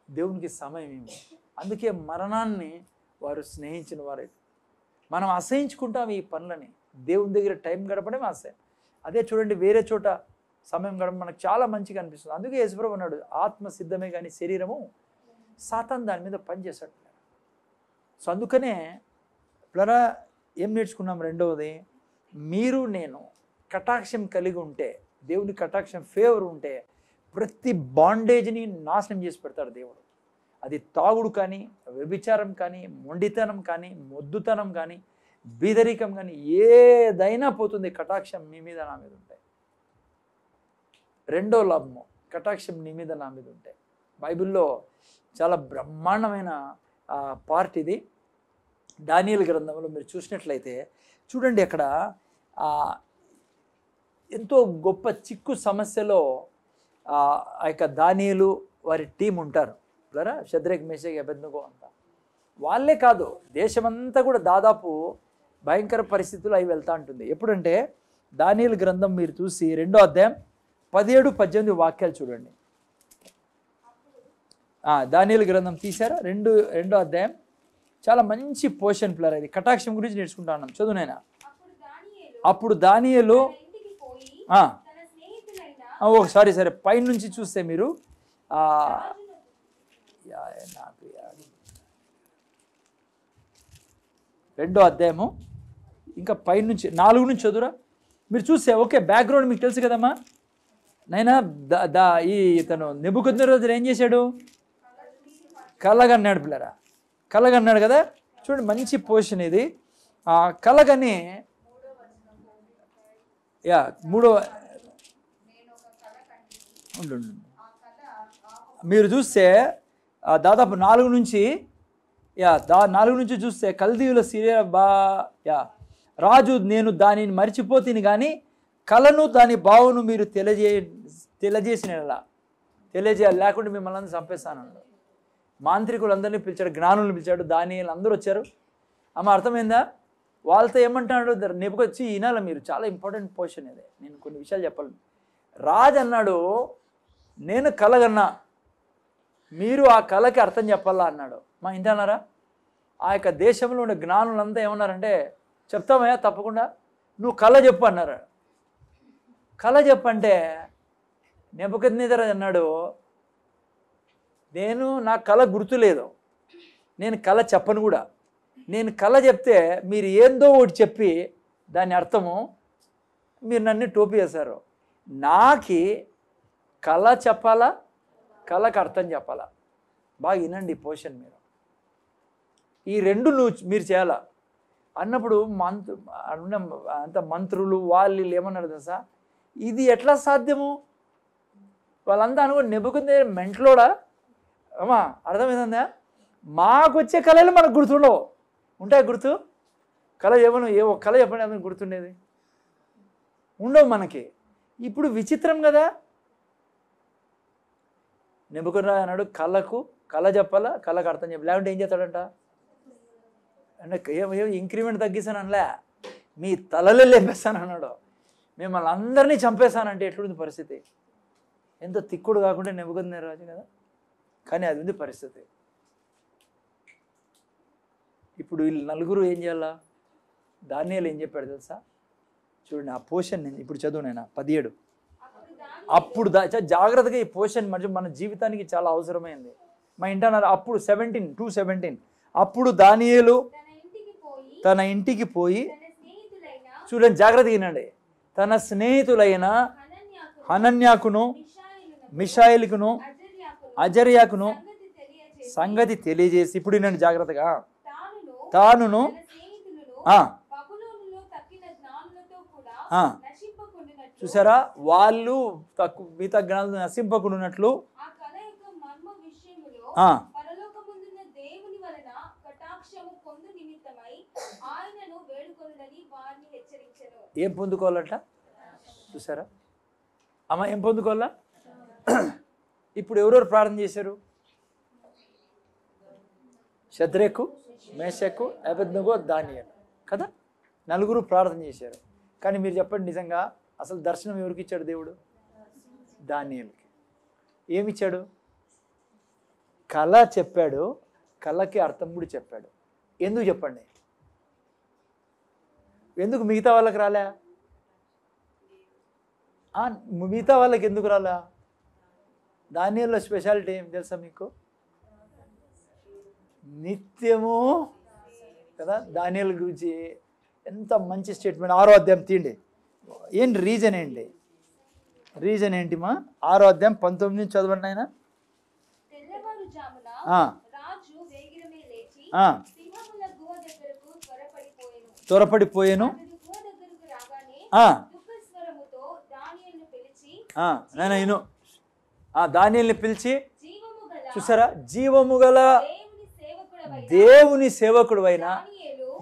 దేవునికి సమయం ఏమి, అందుకే మరణాన్ని వారు స్నేహించిన వారే. మనం అసహించుకుంటాం ఈ పనులని, దేవుని దగ్గర టైం గడపడమే అసహ్యం. అదే చూడండి వేరే చోట సమయం గడప మనకు చాలా మంచిగా అనిపిస్తుంది. అందుకే యేసుప్రభు అన్నాడు, ఆత్మ సిద్ధమే కానీ శరీరము సాతాను దాని మీద పనిచేస్తాడు. సో అందుకనే పిల్లరా ఏం నేర్చుకున్నాం? రెండవది, మీరు నేను కటాక్షం కలిగి ఉంటే, దేవుని కటాక్షం ఫేవర్ ఉంటే ప్రతి బాండేజ్ని నాశనం చేసి పెడతాడు దేవుడు. అది తాగుడు కానీ, వ్యభిచారం కానీ, మొండితనం కానీ, మొద్దుతనం కానీ, బీదరికం కానీ, ఏదైనా పోతుంది కటాక్షం మీ మీద నా మీద ఉంటే. రెండో లాభము, కటాక్షం నీ మీద నా మీద ఉంటే. బైబిల్లో చాలా బ్రహ్మాండమైన పార్ట్ ఇది. దానియేలు గ్రంథంలో మీరు చూసినట్లయితే చూడండి, అక్కడ ఎంతో గొప్ప చిక్కు సమస్యలో ఆ యొక్క దానియేలు వారి టీం ఉంటారు. పిల్లరా షద్రక్ మేషక్ అబేద్నెగో అంతా వాళ్ళే కాదు, దేశమంతా కూడా దాదాపు భయంకర పరిస్థితులు అవి వెళ్తూ ఉంటుంది. ఎప్పుడంటే దానియేలు గ్రంథం మీరు చూసి 2వ అధ్యాయం 17-18 వాక్యాలు చూడండి. దానియేలు గ్రంథం తీశారా? 2వ అధ్యాయం చాలా మంచి పోర్షన్ పిల్లరా. ఇది కటాక్షం గురించి నేర్చుకుంటా ఉన్నాం. చదువు నైనా. అప్పుడు దానియేలు సరే పైన నుంచి చూస్తే మీరు నాకు 2వ అధ్యాయము ఇంకా పైన నుంచి 4 నుంచి చదువురా. మీరు చూస్తే ఓకే, బ్యాక్గ్రౌండ్ మీకు తెలుసు కదమ్మా. నైనా ఇతను నెబుకద్నెజరు ఏం చేశాడు? కలగన్నాడు పిల్లరా, కలగన్నాడు కదా. చూడండి మంచి పొజిషన్ ఇది. కలగని 3వ మీరు చూస్తే దాదాపు 4 నుంచి 4 నుంచి చూస్తే కల్దీయుల రాజు నేను దానిని మర్చిపోతుంది కానీ కలను దాని బావును మీరు తెలియజేయాలి, లేకుంటే మిమ్మల్ని అందరూ చంపేస్తానన్నాడు. మాంత్రికులందరినీ పిలిచాడు, జ్ఞానులను పిలిచాడు, దానియేలు అందరూ వచ్చారు. అర్థమైందా? వాళ్ళతో ఏమంటున్నాడు? నెబుకొచ్చి వినాలి మీరు, చాలా ఇంపార్టెంట్ పొజిషన్ ఇది. నేను కొన్ని విషయాలు చెప్పాలి. రాజు అన్నాడు, నేను కలగన్నా, మీరు ఆ కళకి అర్థం చెప్పాలా అన్నాడు. మా ఇంటి అన్నారా? ఆ యొక్క దేశంలో ఉండే జ్ఞానులంతా ఏమన్నారంటే, చెప్తామయ్యా తప్పకుండా, నువ్వు కళ చెప్పు అన్నారు. కళ చెప్పంటే నెబుకద్నెజరు అన్నాడు, నా కళ గుర్తులేదు, నేను కళ చెప్పను కూడా. నేను కళ చెప్తే మీరు ఏందో ఒకటి చెప్పి దాని అర్థము మీరు నన్ను టోపీ వేశారు. నాకి కళ చెప్పాలా, కళకు అర్థం చెప్పాలా? బాగా వినండి పోషన్ మీరు. ఈ రెండు మీరు చేయాలా అన్నప్పుడు అంత మంత్రులు వాళ్ళు ఏమన్నారు తెలుసా? ఇది ఎట్లా సాధ్యము? వాళ్ళంతా అనుకో నెబుకద్నెజరు మెంట్లోడా అమ్మా, అర్థమైందా? మాకు వచ్చే కళలు మనకు గుర్తుండవు. ఉంటాయి గుర్తు? కళ చెప్పను, ఏవో కళ చెప్పండి అతను గుర్తుండేది ఉండవు మనకి. ఇప్పుడు విచిత్రం కదా. నెబుకద్నెజరు అన్నాడు, కళ చెప్పాలా, కళకు అర్థం చెప్పాలి, లేకుంటే ఏం చేస్తాడంట అంటే ఇంక్రిమెంట్ తగ్గిస్తాను అనలే, మీ తలలే లేపేస్తాను అన్నాడు, మిమ్మల్ని అందరినీ చంపేస్తానంటే ఎట్లుంది పరిస్థితి? ఎంత తిక్కుడు కాకుండా నెబుకద్నెజరు రాజు కదా. కానీ అది ఉంది పరిస్థితి. ఇప్పుడు వీళ్ళు నలుగురు ఏం చేయాలా? దానియేలు ఏం చెప్పాడు తెలుసా? చూడండి ఆ పోషన్ నేను ఇప్పుడు చదువు నైనా 17. అప్పుడు జాగ్రత్తగా ఈ పోషన్ మన జీవితానికి చాలా అవసరమైంది. మా ఇంటన్నారు అప్పుడు 17:2-17. అప్పుడు దానియేలు తన ఇంటికి పోయి, చూడండి జాగ్రత్తగా వినండి, తన స్నేహితులైన హనన్యాకును, మిషాయేలుకును, అజర్యాకును సంగతి తెలియజేసి, ఇప్పుడు వినండి జాగ్రత్తగా, తానును చూసారా వాళ్ళు మిగతా జ్ఞానులు నశింపకుండాన్నట్లు ఏం పొందుకోవాలట? చూసారా అమ్మ, ఏం పొందుకోవాలా? ఇప్పుడు ఎవరెవరు ప్రార్థన చేశారు? షద్రకు, మేషకు, అబేద్నెగో, దానియేలు కదా. నలుగురు ప్రార్థన చేశారు. కానీ మీరు చెప్పండి నిజంగా అసలు దర్శనం ఎవరికి ఇచ్చాడు దేవుడు? దానియేలుకి. ఏమిచ్చాడు? కళ చెప్పాడు, కళకి అర్థం కూడా చెప్పాడు. ఎందుకు చెప్పండి? ఎందుకు మిగతా వాళ్ళకి రాలే? మిగతా వాళ్ళకి ఎందుకు రాలా? దానియేలులో స్పెషాలిటీ ఏం తెలుసా మీకు? నిత్యము కదా. దానియేలు గురించి ఎంత మంచి స్టేట్మెంట్. 6వ అధ్యాయం తీయండి. ఏంటి రీజన్ ఏంటి? రీజన్ ఏంటిమా? 6వ అధ్యాయం 19 నుంచి చదవండి ఆయన. త్వరపడిపోయాను. నేను దానియేలుని పిలిచి, చూసారా, జీవము గల దేవుని సేవకుడు అయిన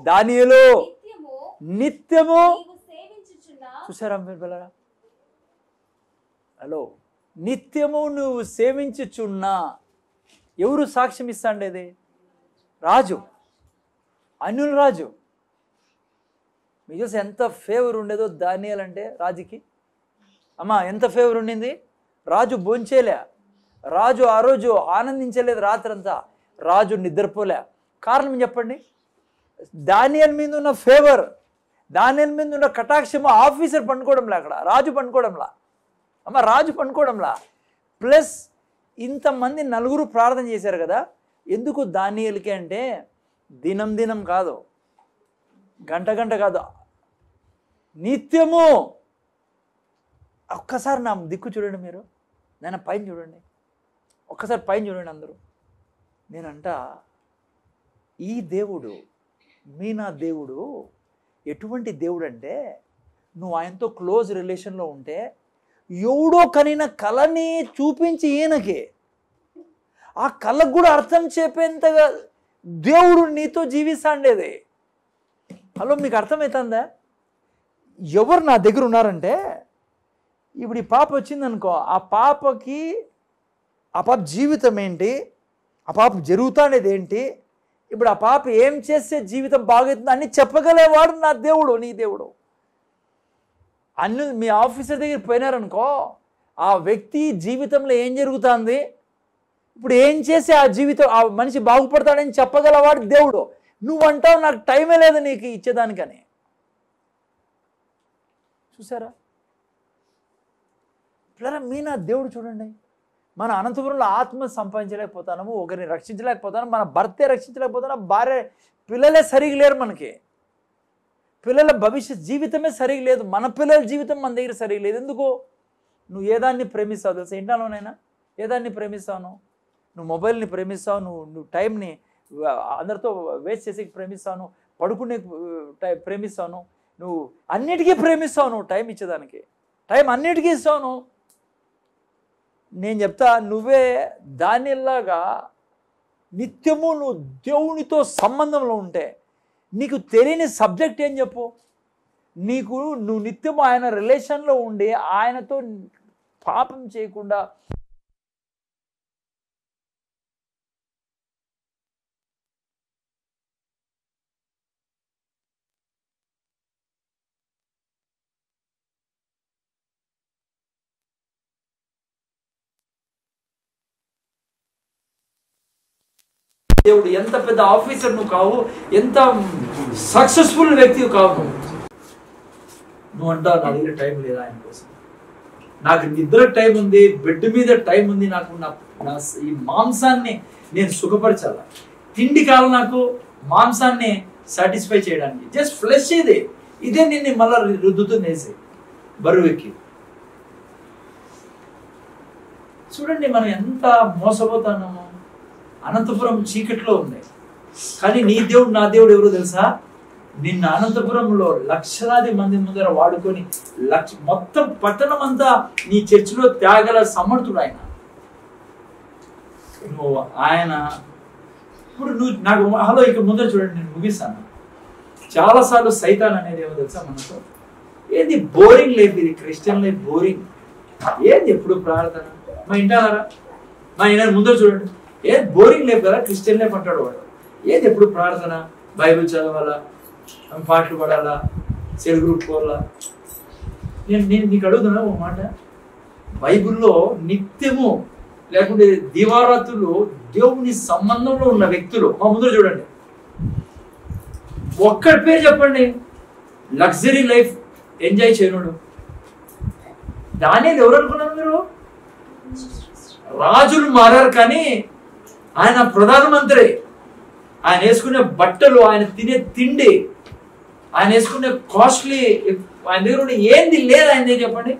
దానియేలు నిత్యము, చూసారా మీరు పిల్లరా, హలో, నిత్యము నువ్వు సేవించుచున్నా. ఎవరు సాక్ష్యం ఇస్తాండేది? రాజు, అన్యుల రాజు. మీకు చూసి ఎంత ఫేవర్ ఉండేదో దానియేలు అంటే రాజుకి. అమ్మా ఎంత ఫేవర్ ఉండింది. రాజు భోంచేలే, రాజు ఆ రోజు ఆనందించలేదు రాత్రంతా, రాజు నిద్రపోలే. కారణం చెప్పండి? దానియేలు మీద ఉన్న ఫేవర్, దానియేలు మీద ఉన్న కటాక్షము. ఆఫీసర్ పండుకోవడంలా, అక్కడ రాజు పండుకోవడంలా. అమ్మ రాజు పండుకోవడంలా. ప్లస్ ఇంతమంది 4 ప్రార్థన చేశారు కదా. ఎందుకు దానియేలుకి అంటే దినం దినం కాదు, గంట గంట కాదు, నిత్యము. ఒక్కసారి నా దిక్కు చూడండి మీరు, నేను పైన చూడండి, ఒక్కసారి పైన చూడండి అందరూ. నేనంట ఈ దేవుడు, నా దేవుడు ఎటువంటి దేవుడు అంటే, నువ్వు ఆయనతో క్లోజ్ రిలేషన్లో ఉంటే ఎవడో కనిన కళని చూపించి ఈయనకి ఆ కళకు కూడా అర్థం చెప్పేంతగా దేవుడు నీతో జీవిస్తాండేది. హలో, మీకు అర్థమవుతుందా? ఎవరు నా దగ్గర ఉన్నారంటే, ఇప్పుడు ఈ పాప వచ్చిందనుకో, ఆ పాపకి ఆ పాప జీవితం ఏంటి, ఆ పాప జరుగుతానేది ఏంటి, ఇప్పుడు ఆ పాప ఏం చేస్తే జీవితం బాగుతుంది అని చెప్పగలేవాడు నా దేవుడు, నీ దేవుడు. మీ ఆఫీసర్ దగ్గర పోయినారనుకో, ఆ వ్యక్తి జీవితంలో ఏం జరుగుతుంది, ఇప్పుడు ఏం చేసి ఆ జీవితం ఆ మనిషి బాగుపడతాడని చెప్పగలవాడు దేవుడు. నువ్వంటావు నాకు టైమే లేదు నీకు ఇచ్చేదానికని. చూసారా పిల్లరా, నా దేవుడు చూడండి. మన అనంతపురంలో ఆత్మ సంపాదించలేకపోతాము, ఒకరిని రక్షించలేకపోతాను, మన భర్తే రక్షించలేకపోతాను, భార్య, పిల్లలే సరిగా లేరు మనకి. పిల్లల భవిష్యత్ జీవితమే సరిగా లేదు. మన పిల్లల జీవితం మన దగ్గర సరిగా లేదు. ఎందుకు? నువ్వు ఏదాన్ని ప్రేమిస్తావు తెలుసా? ఇంటాలోనైనా ఏదాన్ని ప్రేమిస్తావు? నువ్వు మొబైల్ని ప్రేమిస్తావు, నువ్వు టైంని అందరితో వేస్ట్ చేసి ప్రేమిస్తాను, పడుకునే ప్రేమిస్తాను, నువ్వు అన్నిటికీ ప్రేమిస్తావు. నువ్వు టైం ఇచ్చేదానికి టైం అన్నిటికీ ఇస్తావు. నేను చెప్తా, నువ్వే దానిలాగా నిత్యము నువ్వు దేవునితో సంబంధంలో ఉంటే నీకు తెలియని సబ్జెక్ట్ ఏం చెప్పు? నువ్వు నిత్యము ఆయన రిలేషన్లో ఉండి ఆయనతో పాపం చేయకుండా దేవుడు ఎంత పెద్ద ఆఫీసర్ నువ్వు కావు, ఎంత సక్సెస్ఫుల్ వ్యక్తి కావు, నువ్వు అంటావు నా దగ్గర టైం లేదా ఆయన కోసం. నాకు నిద్ర టైం ఉంది, బెడ్ మీద టైం ఉంది, నాకు నా ఈ మాంసాన్ని నేను సుఖపరచాల, తిండి కావాలి నాకు మాంసాన్ని సాటిస్ఫై చేయడానికి. జస్ట్ ఫ్లెష్ ఇదే నిన్ను మళ్ళా రుద్దుతుంది వేసి బరువుకి. చూడండి మనం ఎంత మోసపోతాము. అనంతపురం చీకట్లో ఉంది, కానీ నీ దేవుడు నా దేవుడు ఎవరో తెలుసా? నిన్న అనంతపురంలో లక్షలాది మంది ముందర వాడుకొని మొత్తం పట్టణం అంతా నీ చర్చిలో త్యాగల సమర్థుడు ఆయన. నువ్వు ఆయన ఇప్పుడు నువ్వు నాకు హలో ఇక ముందర చూడండి, నేను ముగిస్తాను. చాలాసార్లు సైతాన్ అనేది ఏమో తెలుసా మనతో, ఏది బోరింగ్ లైఫ్, ఇది క్రిస్టియన్ లైఫ్ బోరింగ్, ఏది ఎప్పుడు ప్రార్థన, మా ఇంటారా మా ఇంటి ముందర చూడండి, ఏది బోరింగ్ లైఫ్ కదా క్రిస్టియన్ లైఫ్ అంటాడు వాడు. ఏది ఎప్పుడు ప్రార్థన, బైబిల్ చదవాలా, పాటలు పడాలా, సెల్ గ్రూప్ పోవాలా. నేను నీకు అడుగుతున్నా ఒక మాట, బైబిల్లో నిత్యము లేకుంటే దివారాత్రులు దేవుని సంబంధంలో ఉన్న వ్యక్తులు మా ముందర చూడండి, ఒక్కడి పేరు చెప్పండి లగ్జరీ లైఫ్ ఎంజాయ్ చేయనుడు. దానియేలు ఎవరు అనుకున్నారు మీరు? రాజులు మారారు కానీ ఆయన ప్రధానమంత్రి. ఆయన వేసుకునే బట్టలు, ఆయన తినే తిండి, ఆయన వేసుకునే కాస్ట్లీ, ఆయన దగ్గర ఉండే ఏంది లేదు ఆయన దగ్గర. చెప్పండి,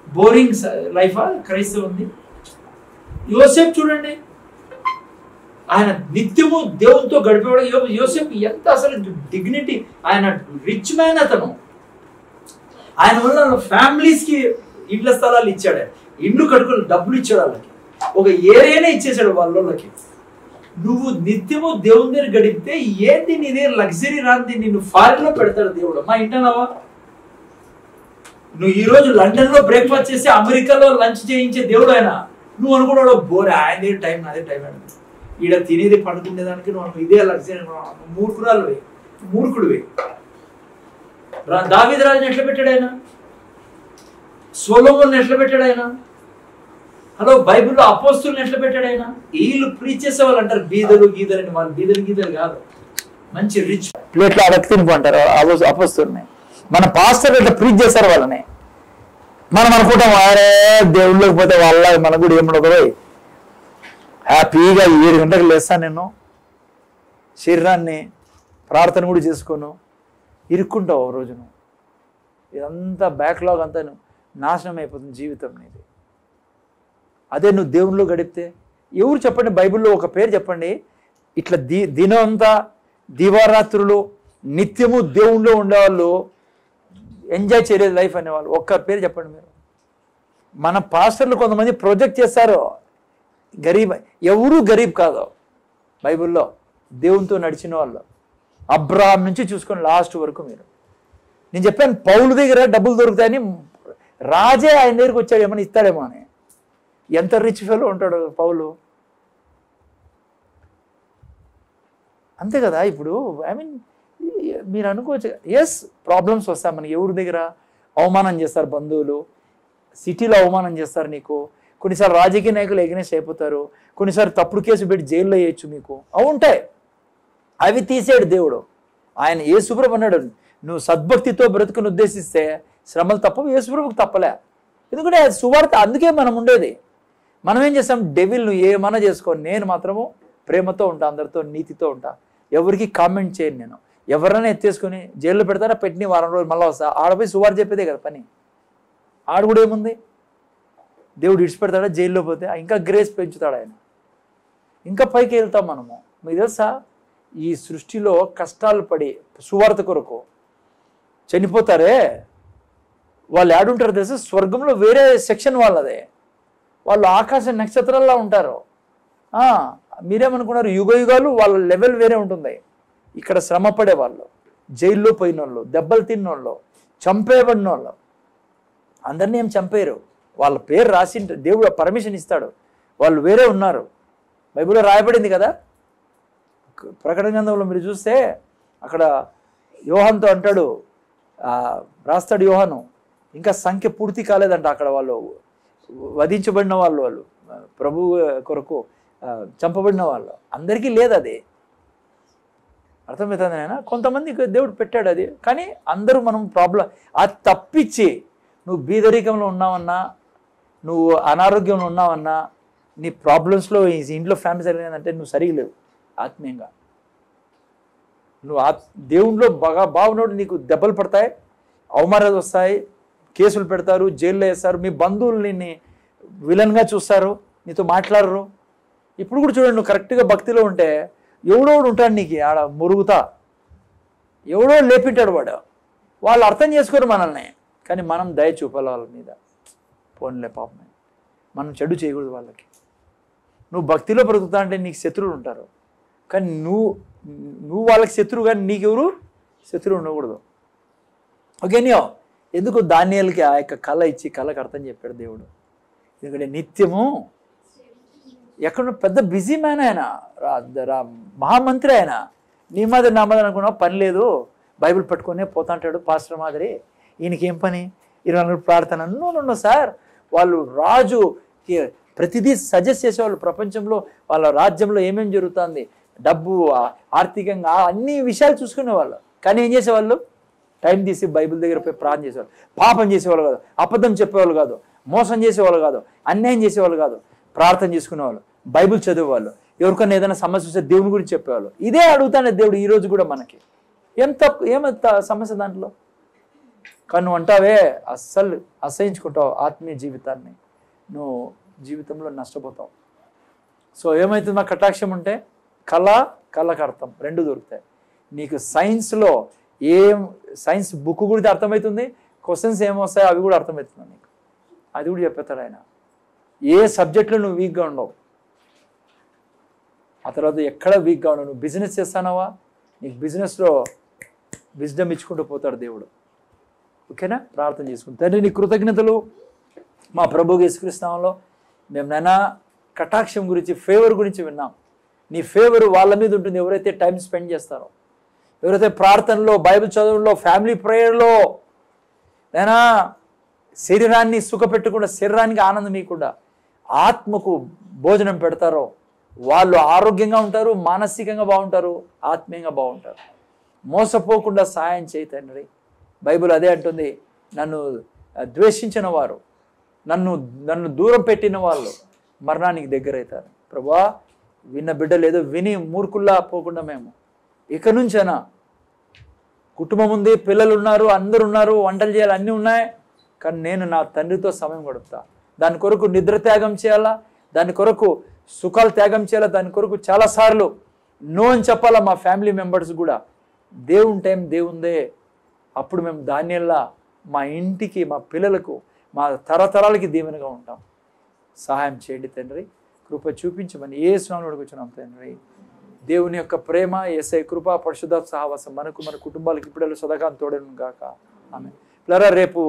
బోరింగ్ లైఫా క్రైస్తవం ఉంది? యోసేపు చూడండి, ఆయన నిత్యము దేవునితో గడిపేవాడు. యోసేపు ఎంత అసలు డిగ్నిటీ, ఆయన రిచ్ మ్యాన్ అతను. ఆయన వల్ల ఫ్యామిలీస్కి ఇండ్ల స్థలాలు ఇచ్చాడు, ఇండ్లు కట్టుకుని డబ్బులు ఇచ్చాడు, వాళ్ళకి ఒక ఏరియానే ఇచ్చేసాడు వాళ్ళకి. నువ్వు నిత్యము దేవుని దగ్గర గడిపితే ఏంటి నీ దగ్గర లగ్జరీ రాంది? నిన్ను ఫారిన్ లో పెడతాడు దేవుడు. మా ఇంటన్నావా? నువ్వు ఈ రోజు లండన్ లో బ్రేక్ఫాస్ట్ చేసి అమెరికాలో లంచ్ చేయించే దేవుడు ఆయన. నువ్వు అనుకున్నాడు బోరే, ఆయన దగ్గర టైం, నాదే టైం అండి. ఈడ తినేది పండుకునేదానికి నువ్వు ఇదే లగ్జరీ. మూర్ఖుడివి. దావీదు రాజుని ఎట్లా పెట్టాడు ఆయన? సొలొమోనుని ఎట్లా పెట్టాడు ఆయన? హలో, బైబిల్లో అపోస్తుల్ని ఎట్లా పెట్టాడు ఆయన? వీళ్ళు ప్రీచ్ చేసే వాళ్ళు అంటారు బీదలు గీదలని. వాళ్ళు బీదలు కాదు, మంచి రిచ్ ప్లేట్లో అడగ తినిపోంటారు అపోస్తుల్ని. మన పాస్టర్ ఇట్లా ప్రీచ్ చేస్తారు వాళ్ళని. మనం అనుకుంటాం అరే దేవుళ్ళకి పోతే వాళ్ళ మనకు కూడా ఏముండదు. హ్యాపీగా 7 గంటలకు లేస్తాను నేను, శరీరాన్ని ప్రార్థన కూడా చేసుకోను, ఇరుక్కుంటావు రోజును. ఇదంతా బ్యాక్లాగ్ అంతా నాశనం అయిపోతుంది జీవితం నీది. అదే నువ్వు దేవునిలో గడిపితే ఎవరు చెప్పండి, బైబిల్లో ఒక పేరు చెప్పండి, ఇట్లా దినం అంతా దివారాత్రులు నిత్యము దేవునిలో ఉండేవాళ్ళు ఎంజాయ్ చేయలేదు లైఫ్ అనేవాళ్ళు ఒక్క పేరు చెప్పండి మీరు. మన పాస్టర్లు కొంతమంది ప్రొజెక్ట్ చేస్తారు గరీబ్. ఎవరు గరీబ్ కాదు బైబిల్లో, దేవునితో నడిచిన వాళ్ళు. అబ్రహాం నుంచి చూసుకొని లాస్ట్ వరకు మీరు. నేను చెప్పాను పౌలు దగ్గర డబ్బులు దొరుకుతాయని, రాజే ఆయన దగ్గరికి వచ్చాడు ఏమని ఇస్తాడేమో అని. ఎంత రిచ్ ఫెలో ఉంటాడు పౌలు. అంతే కదా. ఇప్పుడు మీరు అనుకోవచ్చు, ఎస్ ప్రాబ్లమ్స్ వస్తాయి మనకి. ఎవరి దగ్గర అవమానం చేస్తారు బంధువులు, సిటీలో అవమానం చేస్తారు నీకు. కొన్నిసార్లు రాజకీయ నాయకులు ఎగనెస్ట్ అయిపోతారు, కొన్నిసార్లు తప్పుడు కేసు పెట్టి జైల్లో వేయచ్చు మీకు. అవి ఉంటాయి, అవి తీసేడు దేవుడు. ఆయన యేసుప్రభు అన్నాడు, నువ్వు సద్భక్తితో బ్రతుకుని ఉద్దేశిస్తే శ్రమలు తప్పవు. యేసుప్రభుకు తప్పలే, ఎందుకంటే సువార్త. అందుకే మనం ఉండేది. మనం ఏం చేస్తాం, డెవిల్ నువ్వు ఏమన్నా చేసుకో, నేను మాత్రము ప్రేమతో ఉంటా, అందరితో నీతితో ఉంటా, ఎవరికి కామెంట్ చేయను నేను. ఎవరైనా ఎత్తేసుకొని జైల్లో పెడతారా, పెట్టిన వారం రోజులు మళ్ళీ వస్తా, ఆడపోయి సువార్త చెప్పేదే కదా పని. ఆడు కూడా ఏముంది, దేవుడు ఇడిచిపెడతాడా జైల్లో పోతే? ఇంకా గ్రేస్ పెంచుతాడు ఆయన, ఇంకా పైకి వెళ్తాం మనము. మీకు తెలుసా, ఈ సృష్టిలో కష్టాలు పడి సువార్త కొరకు చనిపోతారే వాళ్ళు ఏడుంటారు తెలుసా? స్వర్గంలో వేరే సెక్షన్ వాళ్ళదే. వాళ్ళు ఆకాశ నక్షత్రాల్లో ఉంటారు. మీరేమనుకున్నారు, యుగ యుగాలు వాళ్ళ లెవెల్ వేరే ఉంటుంది. ఇక్కడ శ్రమ పడే వాళ్ళు, జైల్లో పోయిన వాళ్ళు, దెబ్బలు తిన్నోళ్ళు, చంపేయబడిన వాళ్ళు, అందరినీ ఏం చంపేయరు. వాళ్ళ పేరు రాసి దేవుడు పర్మిషన్ ఇస్తాడు, వాళ్ళు వేరే ఉన్నారు. బైబిల్లో రాయబడింది కదా. ప్రకటన గ్రంథంలో మీరు చూస్తే అక్కడ యోహానుతో అంటాడు, రాస్తాడు యోహాను, ఇంకా సంఖ్య పూర్తి కాలేదంట అక్కడ వాళ్ళు వధించబడిన వాళ్ళు ప్రభు కొరకు చంపబడిన వాళ్ళు అందరికీ లేదు. అది అర్థమవుతుంది నాయన. కొంతమంది దేవుడు పెట్టాడు అది, కానీ అందరూ మనం ప్రాబ్లం. అది తప్పించి నువ్వు బీదరికంలో ఉన్నావన్నా, నువ్వు అనారోగ్యంలో ఉన్నావన్నా, నీ ప్రాబ్లమ్స్లో ఇంట్లో ఫ్యామిలీ జరిగిందంటే నువ్వు సరిగా లేవు ఆత్మీయంగా. నువ్వు దేవుణ్ణిలో బాగున్నాడు, నీకు దెబ్బలు పడతాయి, అవమానాలు వస్తాయి, కేసులు పెడతారు, జైల్లో వేస్తారు, మీ బంధువులు నిన్ను విలన్గా చూస్తారు, నీతో మాట్లాడరు. ఇప్పుడు కూడా చూడండి, నువ్వు కరెక్ట్గా భక్తిలో ఉంటే ఎవడోడు ఉంటాడు నీకు ఆడ మురుగుతా, ఎవడో లేపింటాడు వాడు. వాళ్ళు అర్థం చేసుకోరు మనల్ని, కానీ మనం దయ చూపాలి వాళ్ళ మీద. పోన్లే పాపమే, మనం చెడు చేయకూడదు వాళ్ళకి. నువ్వు భక్తిలో బ్రతుకుతా అంటే నీకు శత్రువులు ఉంటారు, కానీ నువ్వు వాళ్ళకి శత్రువు, కానీ నీకెవరు శత్రువు ఉండకూడదు. ఓకేనియో. ఎందుకు దానియేలుకి ఆ యొక్క కళ ఇచ్చి కళకు అర్థం చెప్పాడు దేవుడు. ఎందుకంటే నిత్యము ఎక్కడ పెద్ద బిజీ మ్యాన్ ఆయన, మహామంత్రి ఆయన. నీ మాదిరి నా మాదిరి అనుకున్నావు, పని లేదు, బైబిల్ పట్టుకునే పోతా అంటాడు పాస్టర్ మాదిరి. ఈయనకేం పని, 24 ప్రార్థన? నో సార్, వాళ్ళు రాజుకి ప్రతిదీ సజెస్ట్ చేసేవాళ్ళు. ప్రపంచంలో వాళ్ళ రాజ్యంలో ఏమేమి జరుగుతుంది, డబ్బు, ఆర్థికంగా అన్ని విషయాలు చూసుకునేవాళ్ళు. కానీ ఏం చేసేవాళ్ళు, టైం తీసి బైబిల్ దగ్గర పోయి ప్రార్థన చేసేవాళ్ళు. పాపం చేసేవాళ్ళు కాదు, అబద్ధం చెప్పేవాళ్ళు కాదు, మోసం చేసేవాళ్ళు కాదు, అన్యాయం చేసేవాళ్ళు కాదు, ప్రార్థన చేసుకునేవాళ్ళు, బైబిల్ చదివేవాళ్ళు, ఎవరికన్నా ఏదైనా సమస్య వస్తే దేవుని గురించి చెప్పేవాళ్ళు. ఇదే అడుగుతానే దేవుడు ఈరోజు కూడా మనకి. ఏమంత సమస్య దాంట్లో? కానీ నువ్వు అంటావే అస్సలు అసహించుకుంటావు ఆత్మీయ జీవితాన్ని, నువ్వు జీవితంలో నష్టపోతావు. సో ఏమవుతుంది? మా కటాక్షం ఉంటే కళకు అర్థం రెండు దొరుకుతాయి నీకు. సైన్స్లో సైన్స్ బుక్ కూడా అర్థమవుతుంది, క్వశ్చన్స్ ఏమొస్తాయో అవి కూడా అర్థమవుతుంది నీకు. అది కూడా చెప్పేస్తాడు ఆయన. ఏ సబ్జెక్ట్లో నువ్వు వీక్గా ఉండవు. ఆ తర్వాత ఎక్కడ వీక్గా ఉండవు. నువ్వు బిజినెస్ చేస్తానవా, నీకు బిజినెస్లో విజ్డమ్ ఇచ్చుకుంటూ పోతాడు దేవుడు. ఓకేనా? ప్రార్థన చేసుకుంటాం. తండ్రి నీ కృతజ్ఞతలు. మా ప్రభు యేసుక్రీస్తు నామములో మేము నైనా కటాక్షం గురించి, ఫేవర్ గురించి విన్నాం. నీ ఫేవర్ వాళ్ళ మీద ఉంటుంది ఎవరైతే టైం స్పెండ్ చేస్తారో, ఎవరైతే ప్రార్థనలో, బైబిల్ చదువులో, ఫ్యామిలీ ప్రేయర్లో నైనా శరీరాన్ని సుఖపెట్టకుండా, శరీరానికి ఆనందం ఇవ్వకుండా ఆత్మకు భోజనం పెడతారో వాళ్ళు ఆరోగ్యంగా ఉంటారు, మానసికంగా బాగుంటారు, ఆత్మీయంగా బాగుంటారు. మోసపోకుండా సహాయం చేయి తండ్రి. బైబిల్ అదే అంటుంది, నన్ను ద్వేషించిన వారు, నన్ను దూరం పెట్టిన వాళ్ళు మరణానికి దగ్గర అవుతారు. ప్రభువా, విన్న బిడ్డలు ఏదో విని మూర్ఖుల్లా పోకుండా మేము ఇక నుంచైనా, కుటుంబం ఉంది, పిల్లలు ఉన్నారు, అందరు ఉన్నారు, వంటలు చేయాలి, అన్నీ ఉన్నాయి, కానీ నేను నా తండ్రితో సమయం గడుపుతా. దాని కొరకు నిద్ర త్యాగం చేయాలా, దాని కొరకు సుఖాలు త్యాగం చేయాలా, దాని కొరకు చాలాసార్లు నో అని చెప్పాలా. మా ఫ్యామిలీ మెంబర్స్ కూడా దేవుని టైం దేవుందే. అప్పుడు మేము దానిలా మా ఇంటికి, మా పిల్లలకు, మా తరతరాలకి దీవెనగా ఉంటాం. సహాయం చేయండి తండ్రి. కృప చూపించమని యేసు నామములో అడుగుచున్నాం తండ్రి. దేవుని యొక్క ప్రేమ, యేసయ్య కృప, పరిశుద్ధాత్మ సహవాసం మనకు, మన కుటుంబాలకు ఇప్పుడు సదాకాలం తోడేను గాక. ఆమేన్. రేపు